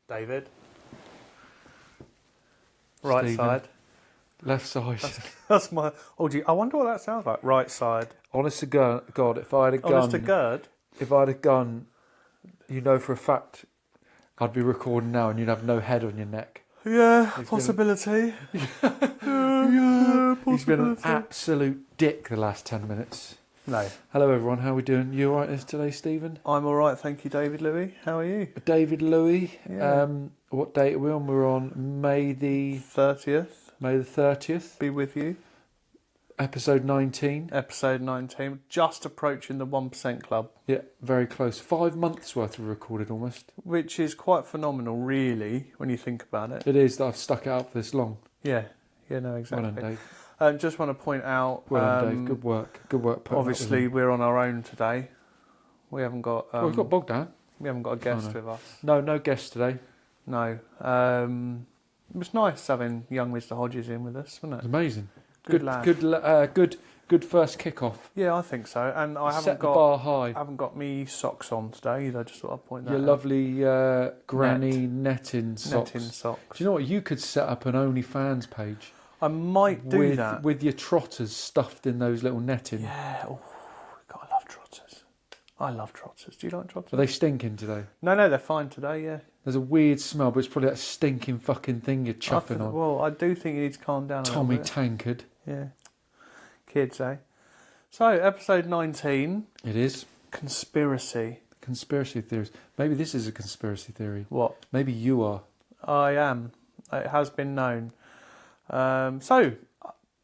David. Right Stephen. side. Left side. That's my... Oh, I wonder what that sounds like. Right side. Honest to God, if I had a gun... Honest to God? If I had a gun, you know for a fact I'd be recording now and you'd have no head on your neck. Yeah, possibility. Yeah, He's been an possibility. absolute dick the last 10 minutes. No. Hello everyone, how are we doing? You alright today, Stephen? I'm alright, thank you, David Louis. How are you? David Louis. Yeah. What date are we on? We're on May the 30th. May the 30th. Be with you. Episode 19. Episode 19. Just approaching the 1% club. Yeah, very close. 5 months worth of recorded almost. Which is quite phenomenal, really, when you think about it. It is that I've stuck it out for this long. Yeah, no, exactly. Well done, Dave. Just want to point out... Well done, Dave. Good work. Good work. Obviously, we're on our own today. We haven't got... we've got Bogdan. We haven't got a guest with us. No guest today. No. It was nice having young Mr. Hodges in with us, wasn't it? It's amazing. Good lad. Good first kick-off. Yeah, I think so. And I Set the bar high. haven't got me socks on today either. Just thought I'd point that Your out. lovely granny netting socks. Netting socks. Do you know what? You could set up an OnlyFans page. I might do that. With your trotters stuffed in those little netting. Yeah. Oh, God, I love trotters. I love trotters. Do you like trotters? Are they stinking today? No, they're fine today, yeah. There's a weird smell, but it's probably that stinking fucking thing you're chuffing on. Well, I do think you need to calm down a Tommy little bit. Tankard. Yeah. Kids, eh? So, episode 19. It is. Conspiracy. Conspiracy theories. Maybe this is a conspiracy theory. What? Maybe you are. I am. It has been known. So,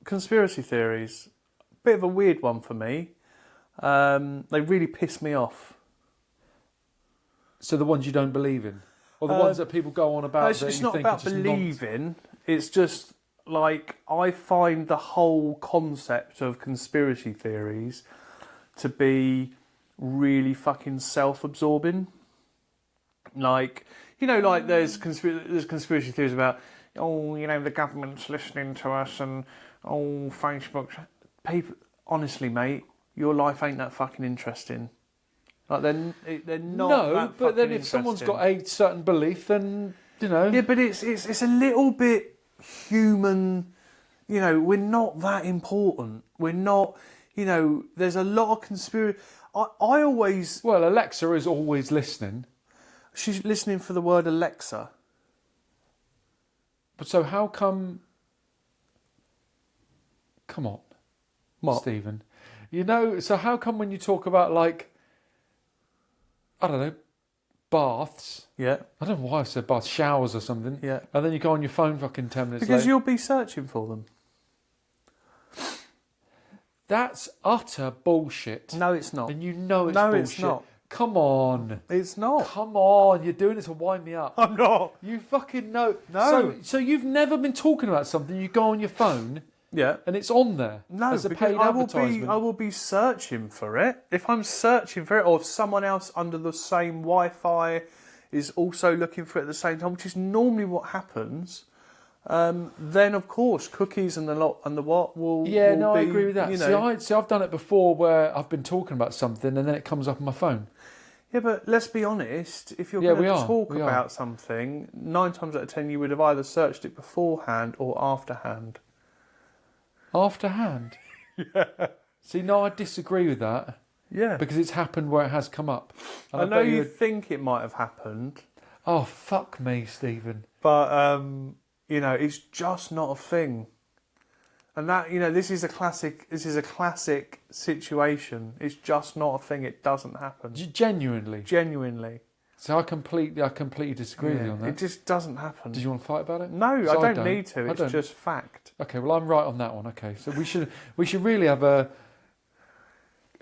conspiracy theories. Bit of a weird one for me. They really piss me off. So the ones you don't believe in? Or the ones that people go on about It's not about believing. It's just like I find the whole concept of conspiracy theories to be really fucking self-absorbing. Like, you know, like there's conspiracy theories about, oh, you know, the government's listening to us and, oh, Facebook. People, honestly, mate, your life ain't that fucking interesting. Like they're not. No, but then if someone's got a certain belief, then you know. Yeah, but it's a little bit human. You know, we're not that important. We're not. You know, there's a lot of conspiracy. I always. Well, Alexa is always listening. She's listening for the word Alexa. But so how come? Come on, What? Stephen. You know, so how come when you talk about like, I don't know, baths. Yeah. I don't know why I said baths, showers or something. Yeah. And then you go on your phone fucking 10 minutes Because later. you'll be searching for them. That's utter bullshit. No, it's not. And you know it's No, bullshit. it's not. Come on. It's not. Come on. You're doing it to wind me up. I'm not. You fucking know. No. So you've never been talking about something, you go on your phone Yeah. and it's on there No, as a because paid advertisement. I will be searching for it. If I'm searching for it, or if someone else under the same Wi-Fi is also looking for it at the same time, which is normally what happens, then of course cookies and the lot and the what will. Yeah, will no, be, I agree with that. You know, See, I've done it before where I've been talking about something and then it comes up on my phone. yeah, but let's be honest. If you're Yeah, going we to are. talk We about are. something, 9 times out of 10 you would have either searched it beforehand or afterhand. Afterhand? Yeah. See, no, I disagree with that. Yeah, Because it's happened where it has come up. And I know bet you would- think it might have happened. Oh, fuck me, Stephen. But, you know, it's just not a thing. And that, you know, this is a classic situation. It's just not a thing. It doesn't happen. Genuinely. Genuinely. So I completely disagree with you on that. It just doesn't happen. Did you want to fight about it? No, So I don't need to. I It's don't. just fact. Okay, well I'm right on that one. Okay, so we should really have a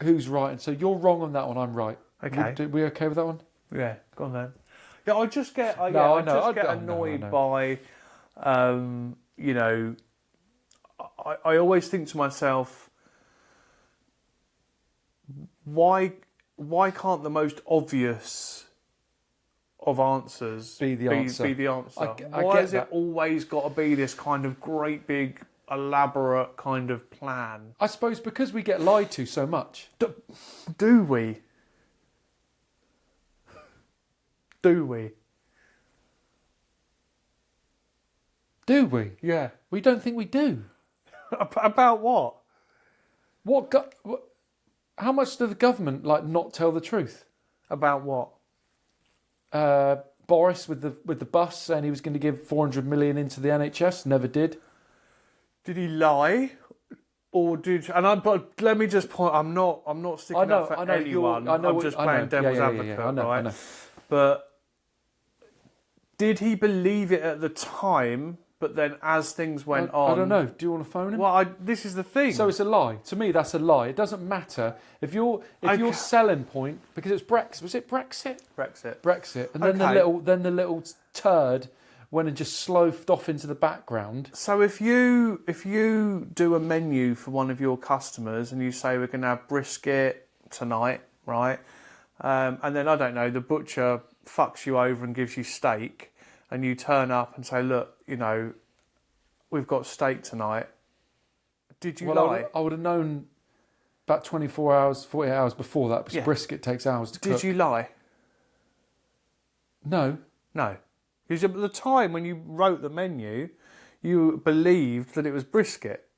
who's right. And so you're wrong on that one. I'm right. Okay. We okay with that one? Yeah, go on then. Yeah, I just get, I know. just get I know, annoyed I know. by, you know, I always think to myself, why can't the most obvious of answers Be the answer. Be the answer? I Why get has that. it always got to be this kind of great big elaborate kind of plan? I suppose because we get lied to so much. Do we? Do we? Do we? Yeah. We don't think we do. About what? How much did the government not tell the truth? About what? Boris with the bus saying he was going to give 400 million into the NHS, never did. Did he lie? Or but let me just point. I'm not sticking up for anyone. I'm just playing devil's advocate, right? I know. But did he believe it at the time? But then, as things went on, I don't know. Do you want to phone him? Well, this is the thing. So it's a lie. To me, that's a lie. It doesn't matter if your selling point, because it's Brexit. Was it Brexit? Brexit. And then the little turd went and just sloughed off into the background. So if you do a menu for one of your customers and you say we're going to have brisket tonight, right? And then I don't know, the butcher fucks you over and gives you steak. And you turn up and say, look, we've got steak tonight. Did you lie? I would have known about 24 hours, 48 hours before that, because brisket takes hours to cook. Did you lie? No. Because at the time when you wrote the menu, you believed that it was brisket.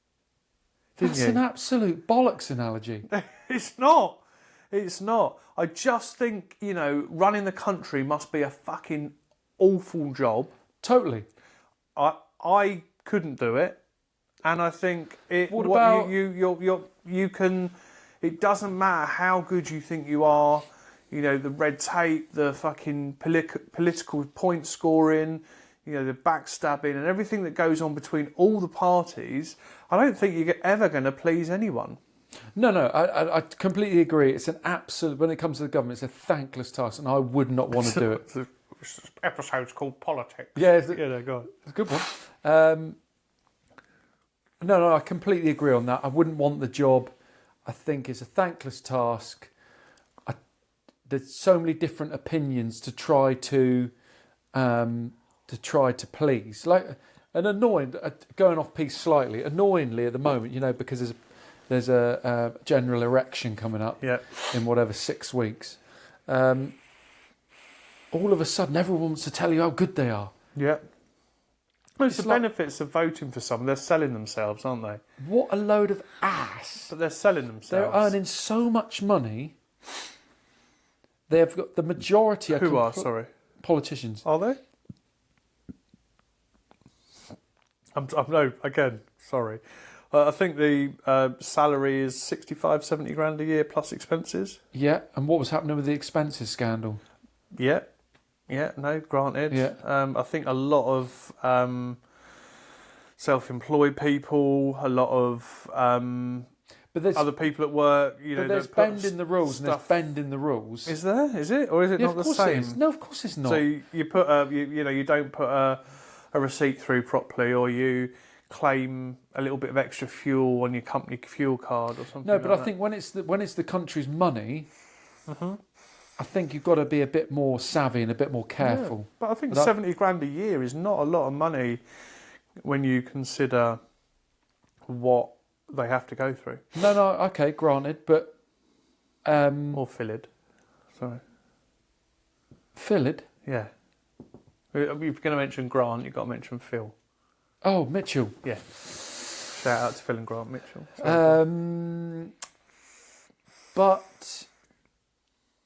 That's an absolute bollocks analogy. It's not. I just think, running the country must be a fucking awful job. Totally. I couldn't do it, and I think it. What about you can? It doesn't matter how good you think you are. The red tape, the fucking political point scoring, the backstabbing, and everything that goes on between all the parties. I don't think you're ever going to please anyone. No, I completely agree. It's an absolute. When it comes to the government, it's a thankless task, and I would not want to do it. This episode's called Politics. Yeah, go on. It's a good one. No, I completely agree on that. I wouldn't want the job. I think it's a thankless task. There's so many different opinions to try to please. Going off piece slightly, annoyingly at the moment, because there's a general election coming up in whatever 6 weeks. All of a sudden, everyone wants to tell you how good they are. Yeah. Well, it's the benefits of voting for someone. They're selling themselves, aren't they? What a load of ass. But they're selling themselves. They're earning so much money. They've got the majority... Who are, sorry? Politicians. Are they? No, again, sorry. I think the salary is 65, 70 grand a year plus expenses. Yeah, and what was happening with the expenses scandal? Yeah, no, granted. Yeah. I think a lot of self-employed people, a lot of but there's other people at work, but there's bending the rules and there's bending the rules. Is there? Is it? Or is it not the same? No, of course it's not. So you put you don't put a receipt through properly, or you claim a little bit of extra fuel on your company fuel card or something. No, but like I think when it's the country's money, I think you've got to be a bit more savvy and a bit more careful. Yeah, but I think 70 grand a year is not a lot of money when you consider what they have to go through. No, okay, granted, but... or filled. Sorry. Filled? Yeah. If you're going to mention Grant, you've got to mention Phil. Oh, Mitchell. Yeah. Shout out to Phil and Grant Mitchell. But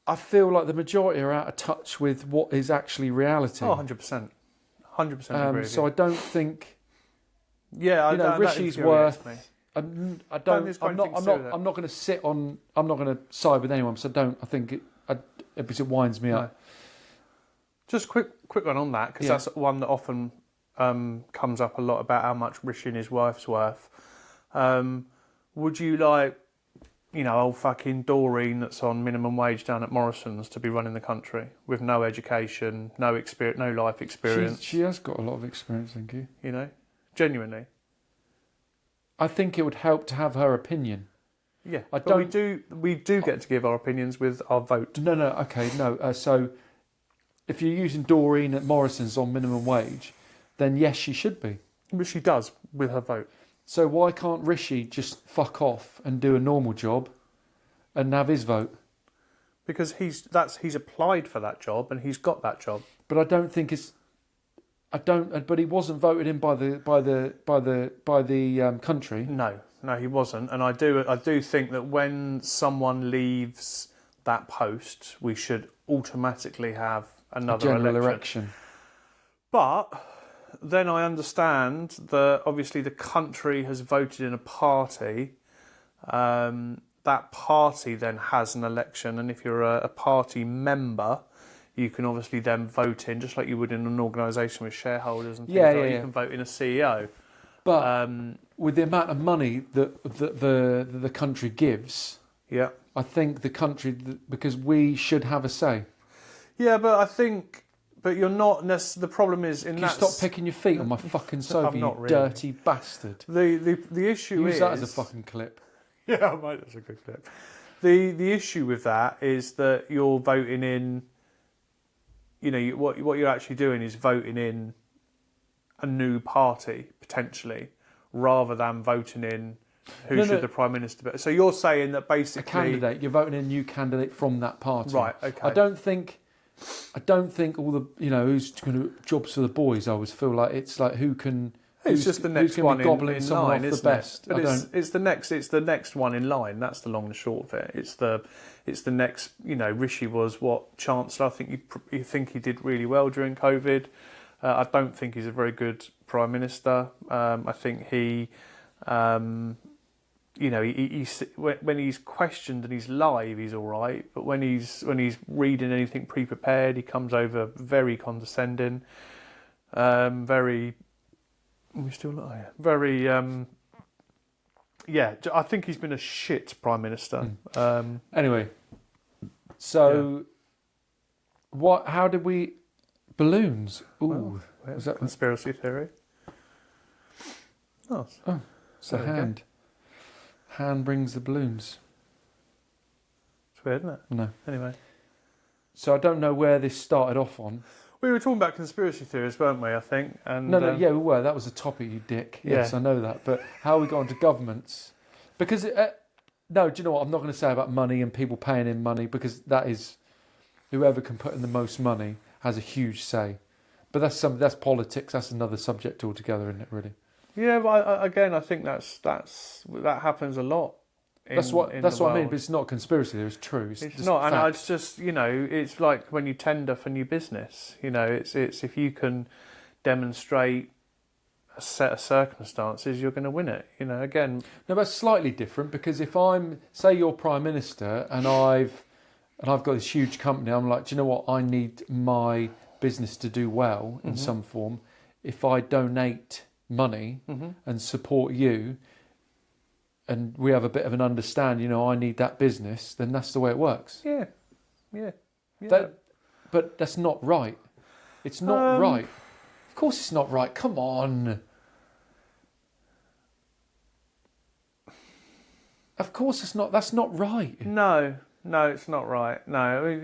I feel like the majority are out of touch with what is actually reality. Oh, 100%. 100% agree with so you. I don't think... Yeah, Rishi's worth... I'm not going to side with anyone, so because it winds me up. Just quick one on that, because that's one that often comes up a lot about how much Rishi and his wife's worth. Would you like, old fucking Doreen that's on minimum wage down at Morrison's to be running the country with no education, no experience, no life experience? She has got a lot of experience, thank you. Genuinely. I think it would help to have her opinion. Yeah, we do get to give our opinions with our vote. No. So if you're using Doreen at Morrison's on minimum wage, then yes, she should be. But she does with her vote. So why can't Rishi just fuck off and do a normal job and have his vote? Because he's applied for that job and he's got that job. But I don't think it's I don't. But he wasn't voted in by the country. No, he wasn't. And I do think that when someone leaves that post, we should automatically have another general election. But then I understand that obviously the country has voted in a party. That party then has an election, and if you're a party member, you can obviously then vote in, just like you would in an organisation with shareholders and things like that. You can vote in a CEO. But with the amount of money that the country gives, yeah, I think the country, because we should have a say. Yeah, but I think, but you're not necessarily. The problem is in Can that. you stop picking your feet on my fucking sofa, you really. dirty bastard? The issue is. Use that as a fucking clip. Yeah, mate, that's a good clip. The issue with that is that you're voting in. You know, what you're actually doing is voting in a new party potentially, rather than voting in who should the Prime Minister be. So you're saying that basically a candidate, you're voting in a new candidate from that party, right? Okay. I don't think all the who's going to jobs for the boys. I always feel like it's like who can. It's just the next one in line, isn't it? But it's the next one in line. That's the long and short of it. It's the next. Rishi was what Chancellor. I think you think he did really well during COVID. I don't think he's a very good Prime Minister. I think he, when he's questioned and he's live, he's all right. But when he's reading anything pre-prepared, he comes over very condescending, very. We still lie. Very. I think he's been a shit Prime Minister. Anyway, so what? How did we? Balloons. Ooh, was that conspiracy theory? Oh, it's the hand. Hand brings the balloons. It's weird, isn't it? No. Anyway. So I don't know where this started off on. We were talking about conspiracy theories, weren't we, I think? And, No, we were. That was a topic, you dick. Yes, I know that. But how we got onto governments? Because, no, do you know what? I'm not going to say about money and people paying in money, because that is, whoever can put in the most money has a huge say. But that's politics. That's another subject altogether, isn't it, really? Yeah, but I think that happens a lot. That's what I mean. But it's not conspiracy. It's true. It's not, facts. and it's just it's like when you tender for new business. It's if you can demonstrate a set of circumstances, you're going to win it. Again. No, that's slightly different, because if I'm, say, you're Prime Minister and I've got this huge company, I'm like, do you know what? I need my business to do well in some form. If I donate money and support you, and we have a bit of an understanding, I need that business, then that's the way it works. Yeah. But that's not right. It's not right. Of course it's not right. Come on. Of course it's not. That's not right. No, it's not right. No,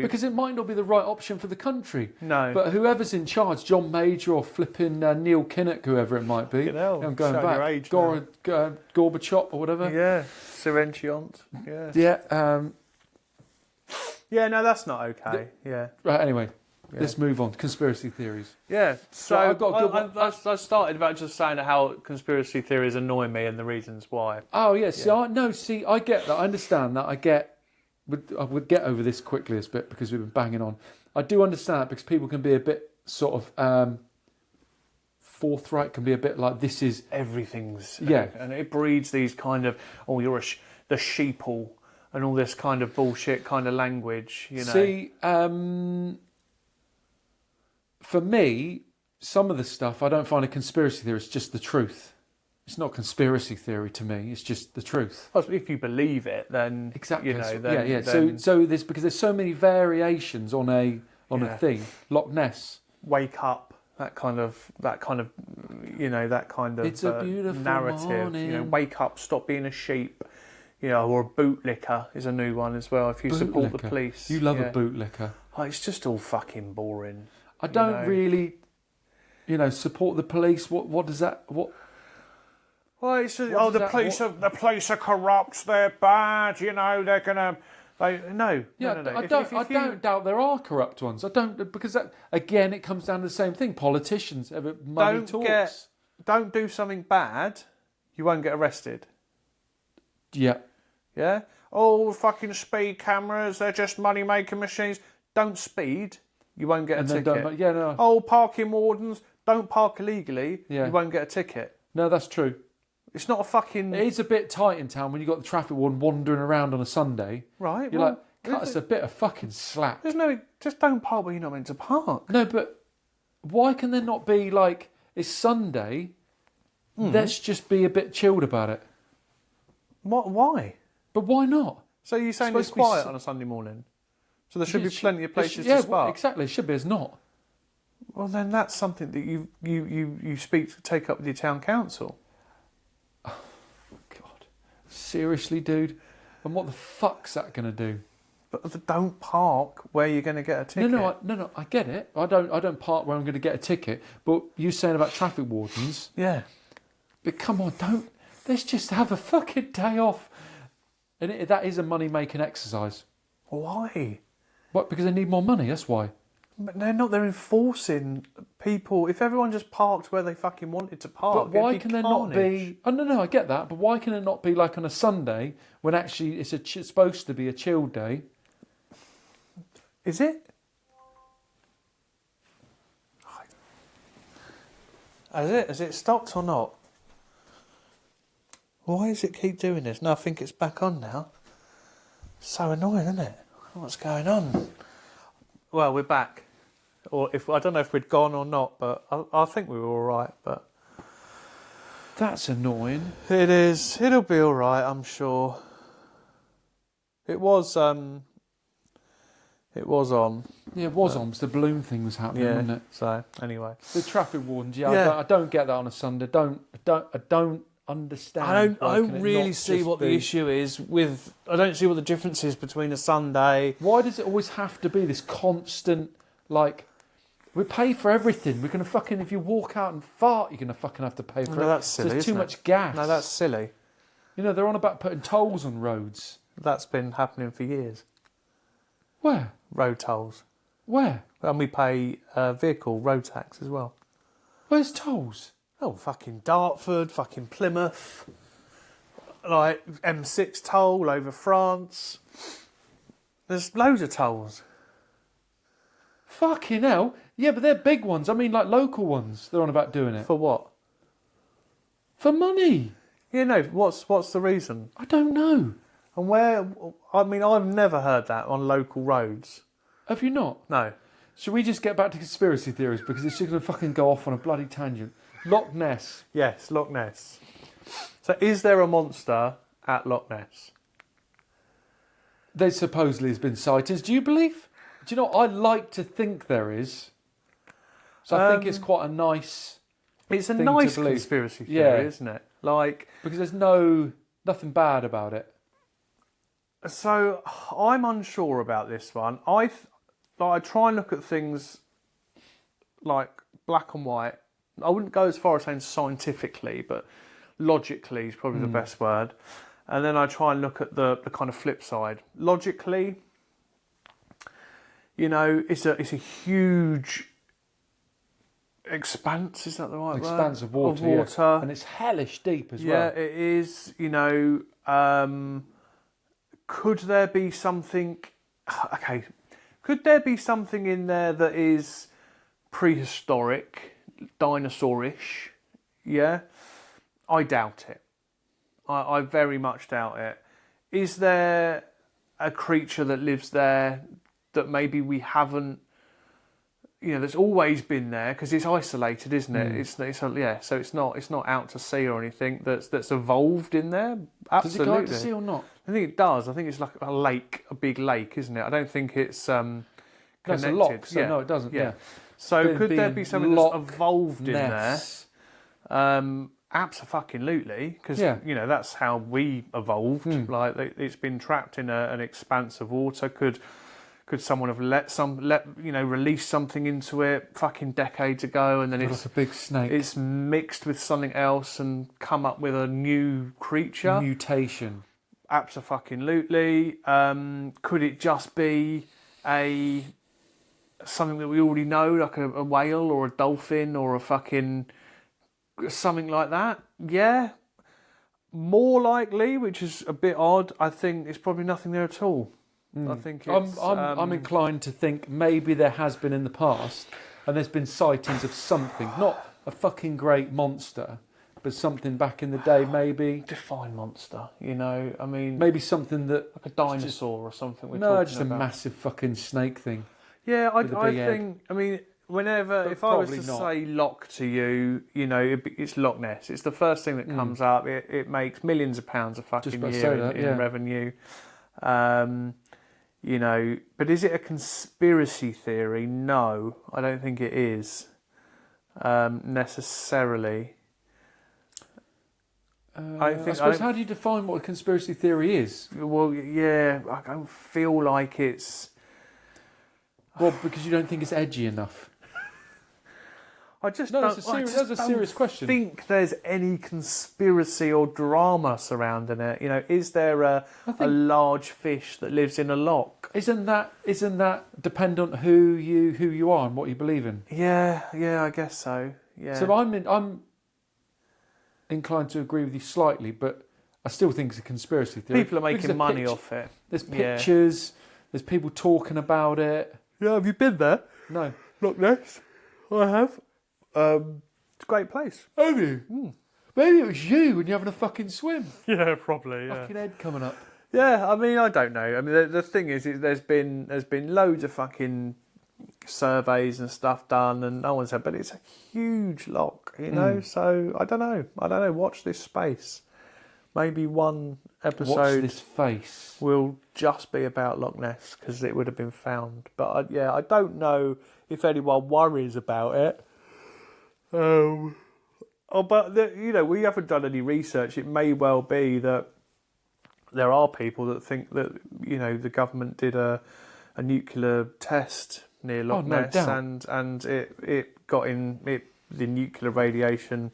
because it might not be the right option for the country. No. But whoever's in charge, John Major or flipping Neil Kinnock, whoever it might be. I'm going back. Gorbachev or whatever. Yeah, Sirenchiant. Yeah. Yeah. Yeah, no, that's not okay. Yeah. Right, anyway. Yeah. Let's move on. Conspiracy theories. Yeah. So I've got a good one. I started about just saying how conspiracy theories annoy me and the reasons why. Oh, yeah. See, I get that. I understand that. I would get over this quickly this bit, because we've been banging on. I do understand that, because people can be a bit sort of forthright, can be a bit like, this is... Everything's... Yeah. And it breeds these kind of, you're the sheeple and all this kind of bullshit kind of language, See, for me, some of the stuff, I don't find a conspiracy theory, it's just the truth. It's not conspiracy theory to me. It's just the truth. Well, if you believe it, then exactly. Then, so there's, because there's so many variations on a thing. Loch Ness. Wake up. That kind of It's a beautiful narrative. Morning. Wake up. Stop being a sheep. Or a bootlicker is a new one as well. If you support the police, you love a bootlicker. Oh, it's just all fucking boring. I don't really, support the police. What does that? What? Well, it's the police are corrupt. They're bad. They're No. I don't doubt there are corrupt ones. I don't, because that, again, it comes down to the same thing. Politicians, money talks. Don't do something bad, you won't get arrested. Yeah. Yeah? Oh, fucking speed cameras, they're just money-making machines. Don't speed, you won't get a ticket. No. Oh, parking wardens, don't park illegally, Yeah. you won't get a ticket. No, that's true. It's not a fucking... It is a bit tight in town when you've got the traffic warden wandering around on a Sunday. Right. You're like, cut us a bit of fucking slack. There's no... Just don't park where you're not meant to park. No, but why can there not be, like, it's Sunday, let's just be a bit chilled about it? What? Why? But why not? So you're saying it's quiet on a Sunday morning? So there should be plenty of places to park? Yeah, exactly. It should be. It's not. Well, then that's something that you take up with your town council. Oh, God. Seriously, dude? And what the fuck's that going to do? But don't park where you're going to get a ticket. No, I get it. I don't park where I'm going to get a ticket. But you saying about traffic wardens... Yeah. But come on, let's just have a fucking day off. And that is a money-making exercise. Why? What? Because they need more money, that's why. But they're enforcing people. If everyone just parked where they fucking wanted to park, but why can there not be... Oh, no, I get that. But why can it not be like on a Sunday when actually it's supposed to be a chill day? Is it? Has it stopped or not? Why does it keep doing this? No, I think it's back on now. So annoying, isn't it? What's going on? Well, we're back. Or I don't know if we'd gone or not, but I think we were all right. But that's annoying. It is. It'll be all right, I'm sure. It was. It was on. Yeah, it was on. Because the balloon thing was happening, wasn't it? So anyway, the traffic wardens. I don't get that on a Sunday. I don't understand. I don't really see what the issue is with... I don't see what the difference is between a Sunday... Why does it always have to be this constant, like, we pay for everything. We're going to fucking... If you walk out and fart, you're going to fucking have to pay for it. No, that's silly, There's too much gas. No, that's silly. You know, they're on about putting tolls on roads. That's been happening for years. Where? Road tolls. Where? And we pay vehicle road tax as well. Where's tolls? Oh, fucking Dartford, fucking Plymouth, like M6 toll over France. There's loads of tolls. Fucking hell. Yeah, but they're big ones. I mean, like local ones. They're on about doing it. For what? For money. Yeah, no, what's the reason? I don't know. And where... I mean, I've never heard that on local roads. Have you not? No. Should we just get back to conspiracy theories? Because it's just going to fucking go off on a bloody tangent. Loch Ness. Yes, Loch Ness. So is there a monster at Loch Ness? There supposedly has been sightings. Do you believe? Do you know, I like to think there is. So I think it's quite a nice... It's a nice conspiracy theory, isn't it? Like... Because there's nothing bad about it. So I'm unsure about this one. I try and look at things like black and white. I wouldn't go as far as saying scientifically, but logically is probably the best word. And then I try and look at the kind of flip side. Logically, you know, it's a huge expanse. Is that the right word? Expanse of water. Yeah. And it's hellish deep as well. Yeah, it is. You know, could there be something? Okay, could there be something in there that is prehistoric? Dinosaurish, yeah? I doubt it. I very much doubt it. Is there a creature that lives there that maybe we haven't, you know, that's always been there because it's isolated, isn't it? So it's not out to sea or anything that's evolved in there. Absolutely. Does it go out to sea or not? I think it does. I think it's like a lake, a big lake, isn't it? I don't think it's connected. No, it's a loch, so no, it doesn't. Yeah. So could there be something that's evolved in there? Absolutely, because you know that's how we evolved. Like it's been trapped in an expanse of water. Could someone have released something into it fucking decades ago, and then it's like a big snake. It's mixed with something else and come up with a new creature. Mutation. Abso-fucking-lutely. Could it just be something that we already know, like a whale or a dolphin or a fucking something like that? Yeah. More likely, which is a bit odd, I think it's probably nothing there at all. I think it's... I'm inclined to think maybe there has been in the past, and there's been sightings of something, not a fucking great monster, but something back in the day, maybe. Define monster, you know? I mean... Maybe something that... Like a dinosaur or something we're No, talking just about. a massive fucking snake thing. Yeah, I with a big think... I mean, whenever... But if I was probably to not. say Loch to you, you know, it's Loch Ness. It's the first thing that comes up. It makes millions of pounds a fucking Just about to year say that, in yeah. revenue. You know, but is it a conspiracy theory? No, I don't think it is necessarily. I suppose, how do you define what a conspiracy theory is? Well, yeah, I don't feel like it's... Well, because you don't think it's edgy enough. I just No, don't, that's a serious question. think there's any conspiracy or drama surrounding it. You know, is there a large fish that lives in a loch? Isn't that dependent on who you are and what you believe in? Yeah, I guess so. Yeah. So I'm inclined to agree with you slightly, but I still think it's a conspiracy theory. People are making money off it. There's pictures. There's people talking about it. Yeah, have you been there? No. Loch Ness? I have. It's a great place. Have you? Maybe it was you when you're having a fucking swim. Yeah, probably. Fucking head coming up. Yeah, I mean, I don't know. I mean, the thing is there's been loads of fucking surveys and stuff done, and no one said, but it's a huge loch, you know. So I don't know. Watch this space. Maybe one episode. Watch this face. Will just be about Loch Ness because it would have been found. But I don't know if anyone worries about it. You know, we haven't done any research. It may well be that there are people that think that, you know, the government did a nuclear test near Loch Ness, and it got in the nuclear radiation,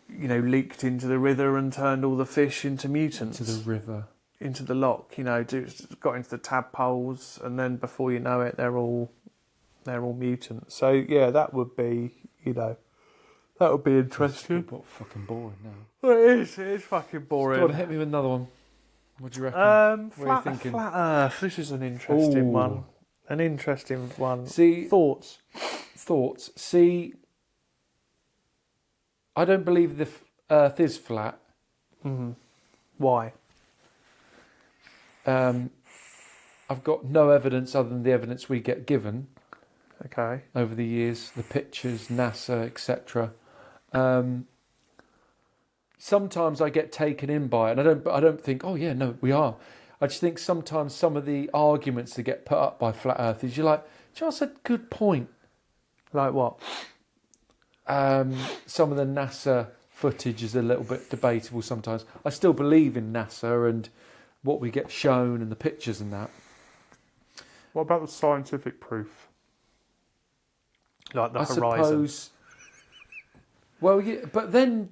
you know, leaked into the river and turned all the fish into mutants. To the river. Into the loch, you know, got into the tadpoles, and then before you know it, they're all mutants. So yeah, that would be, you know, that would be interesting. It's fucking boring now. Well, it is fucking boring. Go on, hit me with another one. What do you reckon? What are you thinking? Flat Earth. This is an interesting one. An interesting one. See, thoughts. See, I don't believe the Earth is flat. Mm-hmm. Why? I've got no evidence other than the evidence we get given. Okay. Over the years, the pictures, NASA, etc. Sometimes I get taken in by it, and I don't think, oh yeah, no, we are. I just think sometimes some of the arguments that get put up by flat earthers, you're like, just a good point. Like what? Some of the NASA footage is a little bit debatable sometimes. I still believe in NASA and what we get shown and the pictures and that. What about the scientific proof? Like the horizon. Suppose. Well, yeah, but then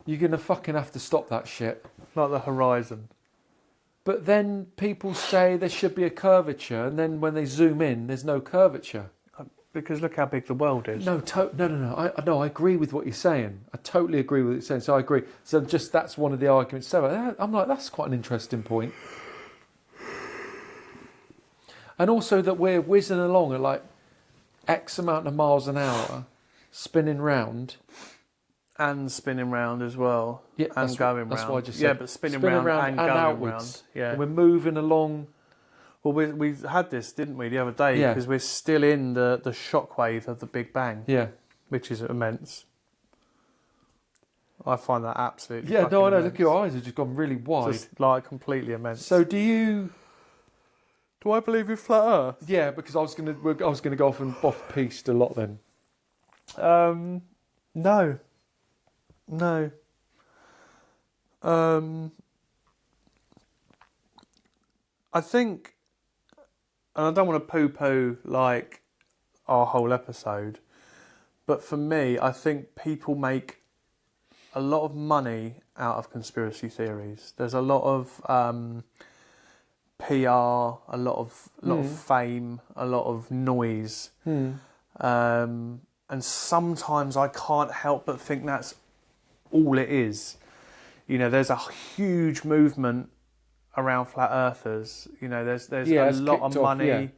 you're going to fucking have to stop that shit. Like the horizon. But then people say there should be a curvature, and then when they zoom in, there's no curvature. Because look how big the world is. No. I agree with what you're saying. I totally agree with what you're saying. So I agree. So just that's one of the arguments. So I'm like, that's quite an interesting point. And also that we're whizzing along at like X amount of miles an hour, spinning round. And spinning round as well. Yeah, and going round. That's what I just said. Yeah, but spinning round and going outwards. round. Yeah. And we're moving along. Well, we had this, didn't we, the other day? Yeah. Because we're still in the shockwave of the Big Bang. Yeah. Which is immense. I find that absolutely Yeah, no, I know. immense. Look, at your eyes have just gone really wide. Just like completely immense. So do I believe in flat Earth? Yeah, because I was gonna go off and off piste a lot then. No. I think, and I don't want to poo-poo like our whole episode, but for me, I think people make a lot of money out of conspiracy theories. There's a lot of PR, a lot of fame, a lot of noise, and sometimes I can't help but think that's all it is. You know, there's a huge movement around flat earthers. You know, there's a lot of money,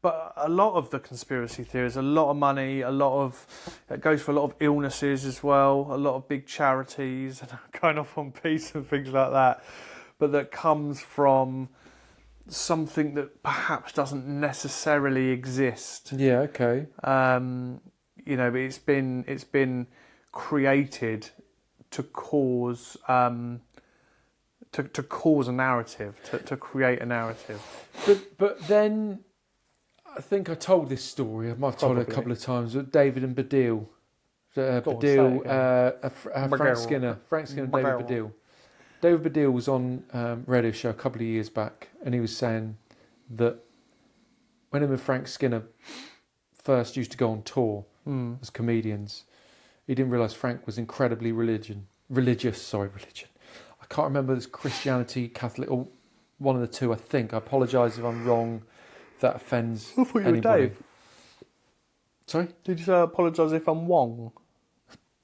but a lot of the conspiracy theories, a lot of money, it goes for a lot of illnesses as well, a lot of big charities, and going off on peace and things like that. But that comes from something that perhaps doesn't necessarily exist. Yeah, okay. You know, but it's been created to cause to cause a narrative, to create a narrative. But then, I think I told this story. I might have told it a couple of times. With David and Baddiel, Frank Skinner, and David Baddiel. David Baddiel was on a radio show a couple of years back, and he was saying that when him and Frank Skinner first used to go on tour as comedians, he didn't realise Frank was incredibly religious. I can't remember if it's Christianity, Catholic, or one of the two, I think. I apologise if I'm wrong, if that offends I thought you anybody. were Dave. Sorry? Did you say I apologise if I'm Wong?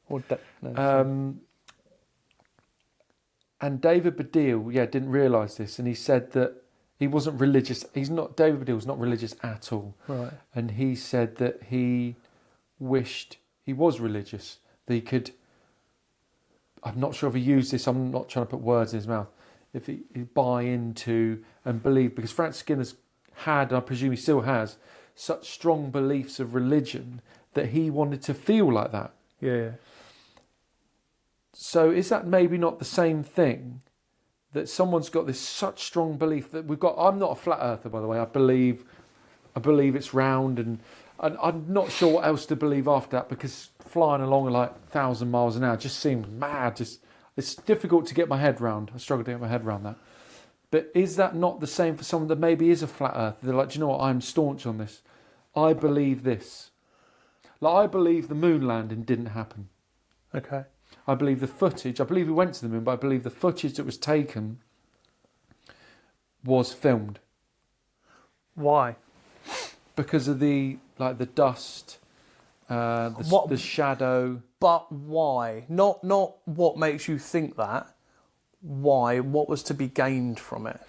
Or no, and David Baddiel, didn't realise this, and he said that he wasn't religious. David Baddiel's not religious at all. right. And he said that he wished he was religious, that he could, I'm not sure if he used this, I'm not trying to put words in his mouth, if he buy into and believe, because Frank Skinner's had, and I presume he still has, such strong beliefs of religion that he wanted to feel like that. Yeah. So is that maybe not the same thing, that someone's got this such strong belief that we've got? I'm not a flat earther, by the way. I believe it's round, and I'm not sure what else to believe after that, because flying along at like 1,000 miles an hour just seems mad. It's difficult to get my head round. I struggle to get my head around that. But is that not the same for someone that maybe is a flat earther? They're like, do you know what? I'm staunch on this. I believe this. Like, I believe the moon landing didn't happen. Okay. I believe the footage. I believe we went to the moon, but I believe the footage that was taken was filmed. Why? Because of the dust, the shadow. But why? Not what makes you think that. Why? What was to be gained from it?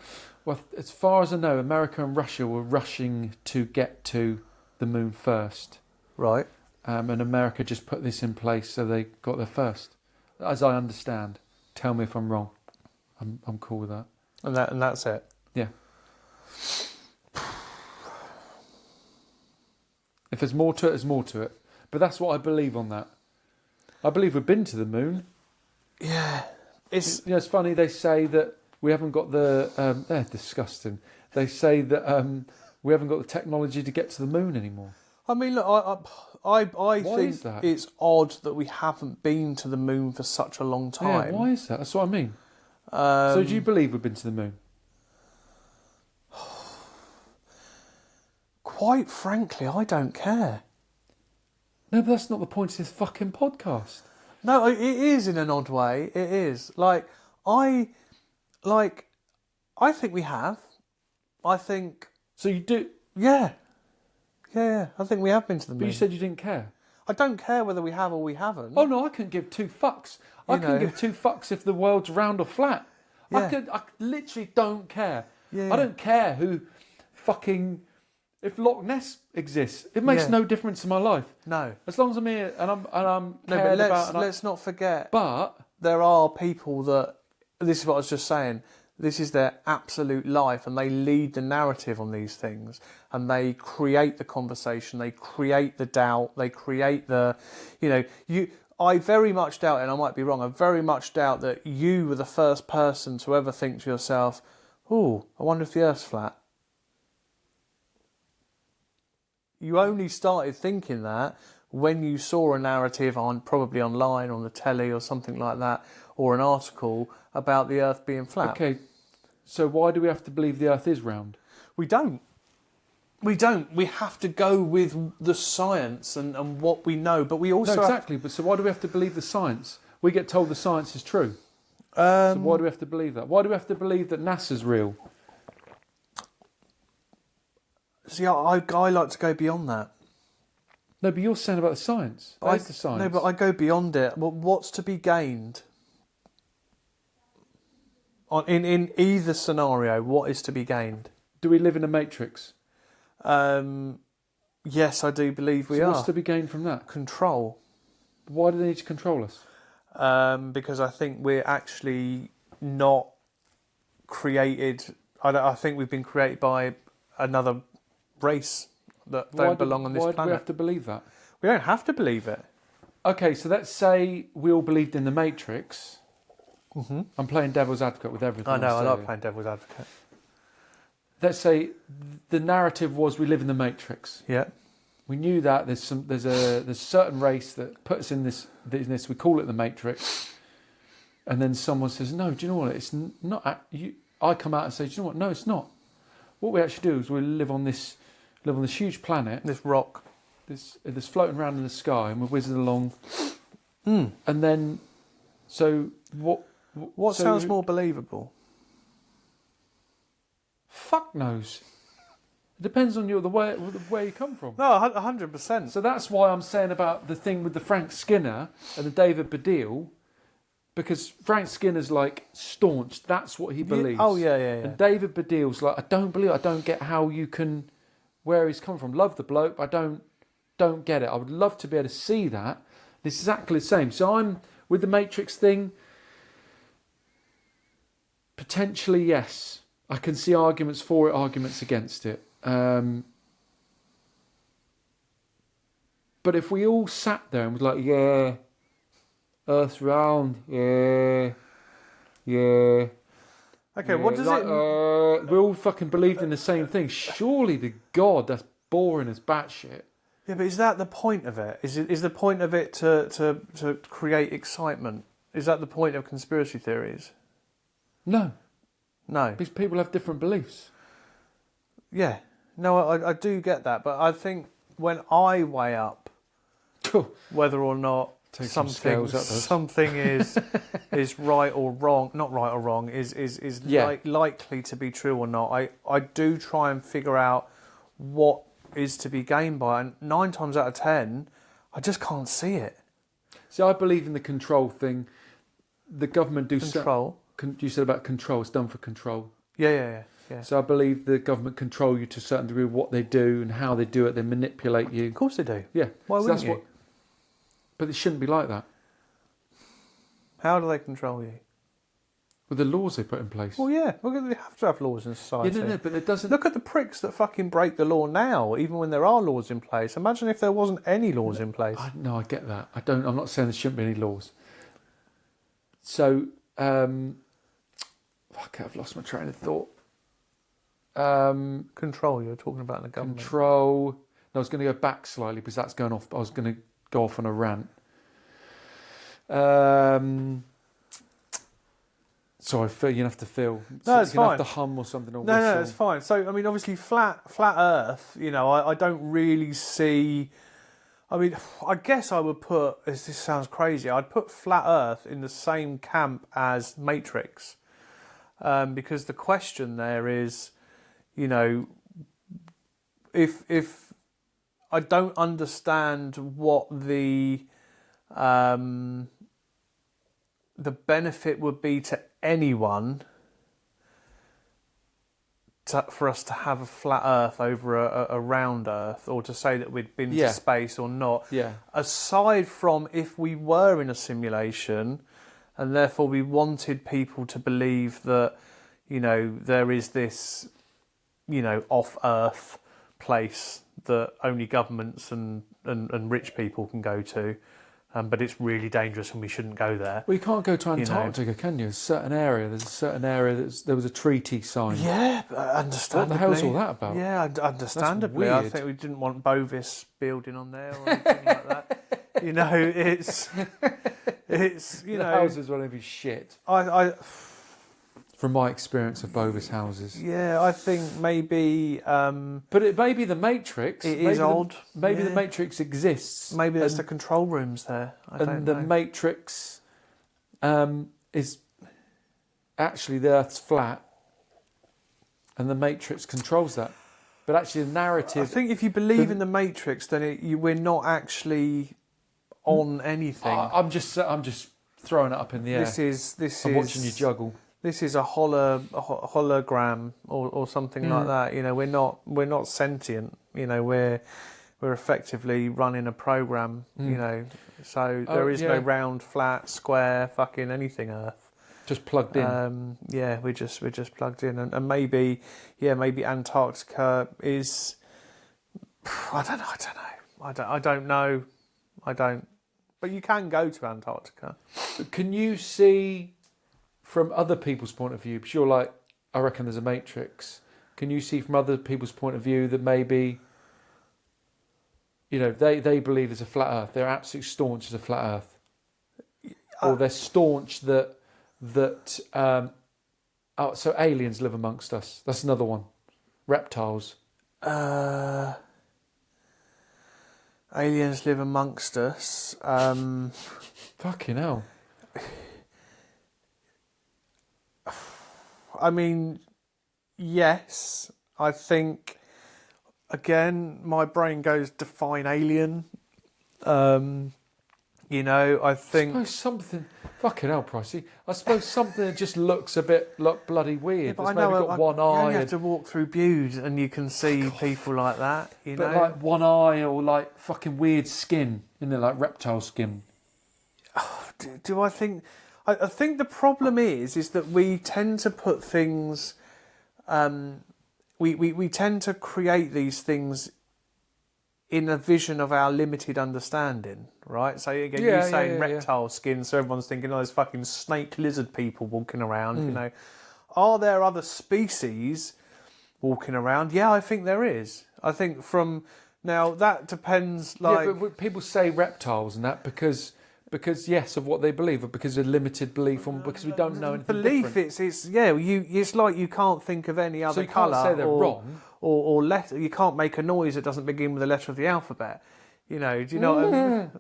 Well, as far as I know, America and Russia were rushing to get to the moon first. Right. And America just put this in place so they got there first. As I understand. Tell me if I'm wrong. I'm cool with that. And that's it. Yeah. If there's more to it, there's more to it. But that's what I believe on that. I believe we've been to the moon. Yeah. It's funny, they say that we haven't got the... they're disgusting. They say that we haven't got the technology to get to the moon anymore. I mean, look, I think that? it's odd that we haven't been to the moon for such a long time. Yeah, why is that? That's what I mean. So do you believe we've been to the moon? Quite frankly, I don't care. No, but that's not the point of this fucking podcast. No, it is in an odd way. It is. I think we have. I think... So you do... Yeah. Yeah, I think we have been to the moon. But you said you didn't care. I don't care whether we have or we haven't. Oh no, I couldn't give two fucks. I couldn't give two fucks if the world's round or flat. Yeah. I literally don't care. Yeah. I don't care who fucking... If Loch Ness exists, it makes no difference in my life. No. As long as I'm here and I'm No, cared but about... let's not forget. But... There are people that... This is what I was just saying. This is their absolute life, and they lead the narrative on these things, and they create the conversation, they create the doubt, they create the... I very much doubt, and I might be wrong, I very much doubt that you were the first person to ever think to yourself, "Ooh, I wonder if the Earth's flat." You only started thinking that when you saw a narrative probably online, on the telly or something like that, or an article about the Earth being flat. Okay, so why do we have to believe the Earth is round? We don't. We don't. We have to go with the science and what we know, but we also... No, exactly, but so why do we have to believe the science? We get told the science is true. So why do we have to believe that? Why do we have to believe that NASA's real? See, I like to go beyond that. No, but you're saying about the science. That's the science. No, but I go beyond it. Well, what's to be gained? In either scenario, what is to be gained? Do we live in a matrix? Yes, I do believe we are. What's to be gained from that? Control. Why do they need to control us? Because I think we're actually not created. I think we've been created by another race that don't belong on this planet. Why do we have to believe that? We don't have to believe it. Okay, so let's say we all believed in the Matrix. Mm-hmm. I'm playing devil's advocate with everything. I know, I like playing devil's advocate. Let's say the narrative was we live in the Matrix. Yeah. We knew that there's a certain race that put us in this. We call it the Matrix, and then someone says, "No, do you know what? It's not." I come out and say, "Do you know what? No, it's not. What we actually do is we live on this huge planet, this rock, this floating around in the sky, and we're whizzing along." Mm. And then, so what? What sounds more believable? Fuck knows. It depends on where you come from. No, 100%. So that's why I'm saying about the thing with the Frank Skinner and the David Baddiel, because Frank Skinner's like staunch. That's what he believes. Yeah. And David Baddiel's like, I don't get how you can, where he's come from. Love the bloke, but I don't get it. I would love to be able to see that. It's exactly the same. So I'm with the Matrix thing. Potentially, yes. I can see arguments for it, arguments against it. But if we all sat there and was like, yeah, Earth's round, yeah. Okay, what does it... we all fucking believed in the same thing. Surely to God, that's boring as batshit. Yeah, but is that the point of it? Is the point of it to create excitement? Is that the point of conspiracy theories? No. No. Because people have different beliefs. Yeah. No, I do get that. But I think when I weigh up whether or not something is right or wrong, not right or wrong, is likely to be true or not, I do try and figure out what is to be gained by it. And 9 times out of 10, I just can't see it. See, I believe in the control thing. The government do control. You said about control. It's done for control. Yeah. So I believe the government control you to a certain degree of what they do and how they do it. They manipulate you. Of course they do. Yeah. Why wouldn't you? But it shouldn't be like that. How do they control you? With the laws they put in place. Well, yeah. Well, they have to have laws in society. Yeah, no, but it doesn't... Look at the pricks that fucking break the law now, even when there are laws in place. Imagine if there wasn't any laws in place. No, I get that. I'm not saying there shouldn't be any laws. So... Fuck, I've lost my train of thought. Control, you were talking about in the government. Control. No, I was going to go back slightly because that's going off. I was going to go off on a rant. Sorry, Phil, you have to feel. No, it's fine. You have to hum or something. Or no, it's fine. So, I mean, obviously, flat Earth. You know, I don't really see. I mean, I guess I would put. This sounds crazy. I'd put flat Earth in the same camp as Matrix, because the question there is, you know, if I don't understand what the benefit would be to anyone for us to have a flat Earth over a round Earth, or to say that we'd been to space or not. Yeah. Aside from if we were in a simulation, and therefore we wanted people to believe that, you know, there is this, you know, off-Earth place that only governments and rich people can go to. But it's really dangerous and we shouldn't go there. Well, you can't go to Antarctica, can you? There's a certain area there was a treaty signed. Yeah, understandably. What the hell's all that about? Yeah, understandably. I think we didn't want Bovis building on there or anything like that. You know, it's you know, the houses will be shit. From my experience of Bovis houses. Yeah, I think maybe... but it may be the Matrix. It is odd. Maybe the Matrix exists. Maybe there's the control rooms there. The Matrix is actually the Earth's flat, and the Matrix controls that. But actually, the narrative. I think if you believe in the Matrix, then we're not actually on anything. I'm just throwing it up in the air. I'm watching you juggle. This is a hologram or something like that. You know, we're not sentient. You know, we're effectively running a program. You know, so there is no round, flat, square, fucking anything Earth. Just plugged in. Yeah, we're just plugged in, and maybe Antarctica is. I don't know. But you can go to Antarctica. But can you see from other people's point of view? Because you're like, I reckon there's a Matrix. Can you see from other people's point of view that maybe, you know, they believe there's a flat Earth. They're absolutely staunch as a flat Earth, or they're staunch that. So aliens live amongst us. That's another one. Reptiles. Aliens live amongst us. Fucking hell. I mean, yes. I think, again, my brain goes define alien. You know, I think. I suppose something. Fucking hell, Pricey. I suppose something that just looks a bit like bloody weird. Yeah, but It's I know maybe got one eye. You have to walk through Bude and you can see people like that. You but know, like one eye or like fucking weird skin, isn't it? Like reptile skin. do I think? I think the problem is that we tend to put things. We tend to create these things in a vision of our limited understanding, right? So again, you're saying reptile skin, so everyone's thinking, oh, there's fucking snake lizard people walking around. You know, are there other species walking around? Yeah, I think there is. I think now that depends. Like, yeah, but people say reptiles and that because yes, of what they believe, or because of limited belief, or because we don't know anything belief. different. It's like you can't think of any other so you can't colour say they're wrong. Or letter. You can't make a noise that doesn't begin with a letter of the alphabet. You know, do you know what I mean?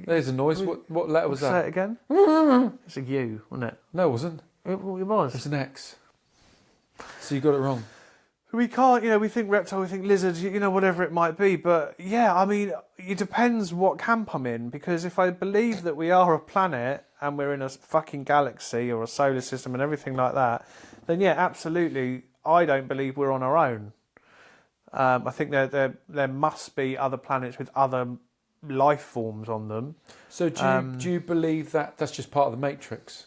There's a noise. What letter was that? Say it again. It's a U, wasn't it? No, it wasn't. It was. It's an X. So you got it wrong. We can't, you know, we think reptile, we think lizard, you know, whatever it might be. But yeah, I mean, it depends what camp I'm in. Because if I believe that we are a planet and we're in a fucking galaxy or a solar system and everything like that, then yeah, absolutely, I don't believe we're on our own. I think there must be other planets with other life forms on them. So do you believe that that's just part of the Matrix?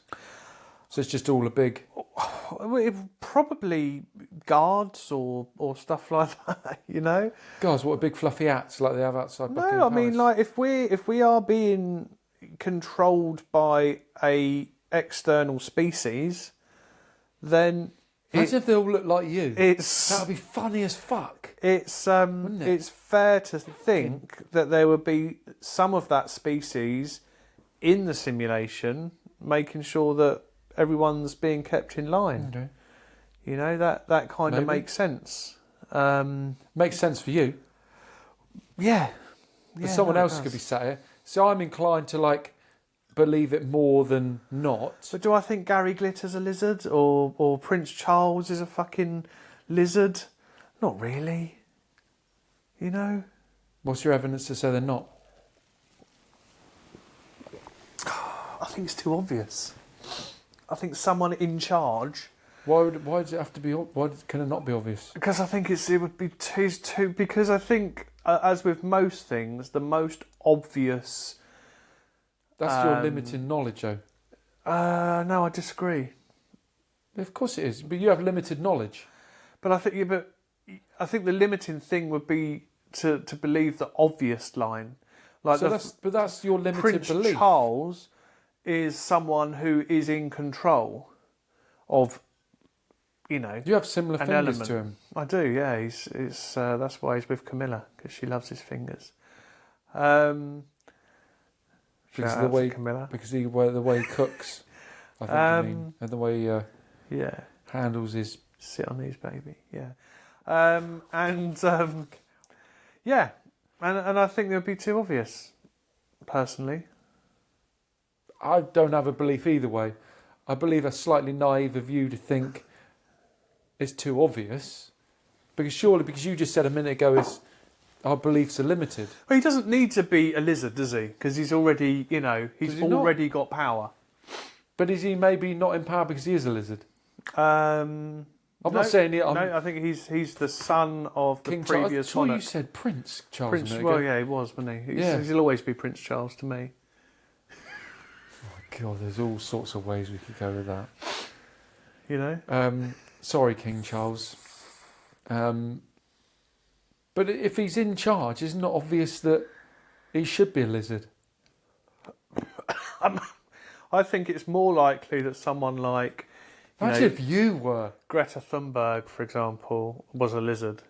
So it's just all a big... Probably guards or stuff like that, you know? Guys, what a big fluffy hats like they have outside Buckingham No, I Palace. mean, like, if we are being controlled by a external species, then... Imagine if they all look like you. That would be funny as fuck. It's wouldn't it? It's fair to think that there would be some of that species in the simulation, making sure that everyone's being kept in line. Okay. You know, that kind of makes sense. Makes sense for you. Yeah. But someone else could be sat here. So I'm inclined to like believe it more than not. But do I think Gary Glitter's a lizard or Prince Charles is a fucking lizard? Not really. You know? What's your evidence to say they're not? I think it's too obvious. I think someone in charge. Why does it have to be? Why can it not be obvious? Because I think it would be too. Because I think, as with most things, the most obvious. That's your limited knowledge, though. No, I disagree. Of course it is, but you have limited knowledge. But I think the limiting thing would be to believe the obvious line. Like so that's your limited Prince belief. Charles is someone who is in control of, you know, You have similar an fingers element. to him. I do, yeah. He's that's why he's with Camilla, because she loves his fingers. Because Shout of out the way, to Camilla. because the way he cooks, I think you mean, and the way he handles his. Sit on these, baby. Yeah, yeah, and I think it would be too obvious, personally. I don't have a belief either way. I believe a slightly naive of you to think it's too obvious, because you just said a minute ago our beliefs are limited. Well, he doesn't need to be a lizard, does he? Because he's already, he's already got power. But is he maybe not in power because he is a lizard? I'm not saying it. I think he's the son of the King previous Charles. monarch. You said Prince Charles. Prince. Well, yeah, he was, wasn't he? He'll always be Prince Charles to me. Oh God, there's all sorts of ways we could go with that. Sorry, King Charles. But if he's in charge, isn't it obvious that he should be a lizard? I think it's more likely that someone like... Imagine if you were. Greta Thunberg, for example, was a lizard.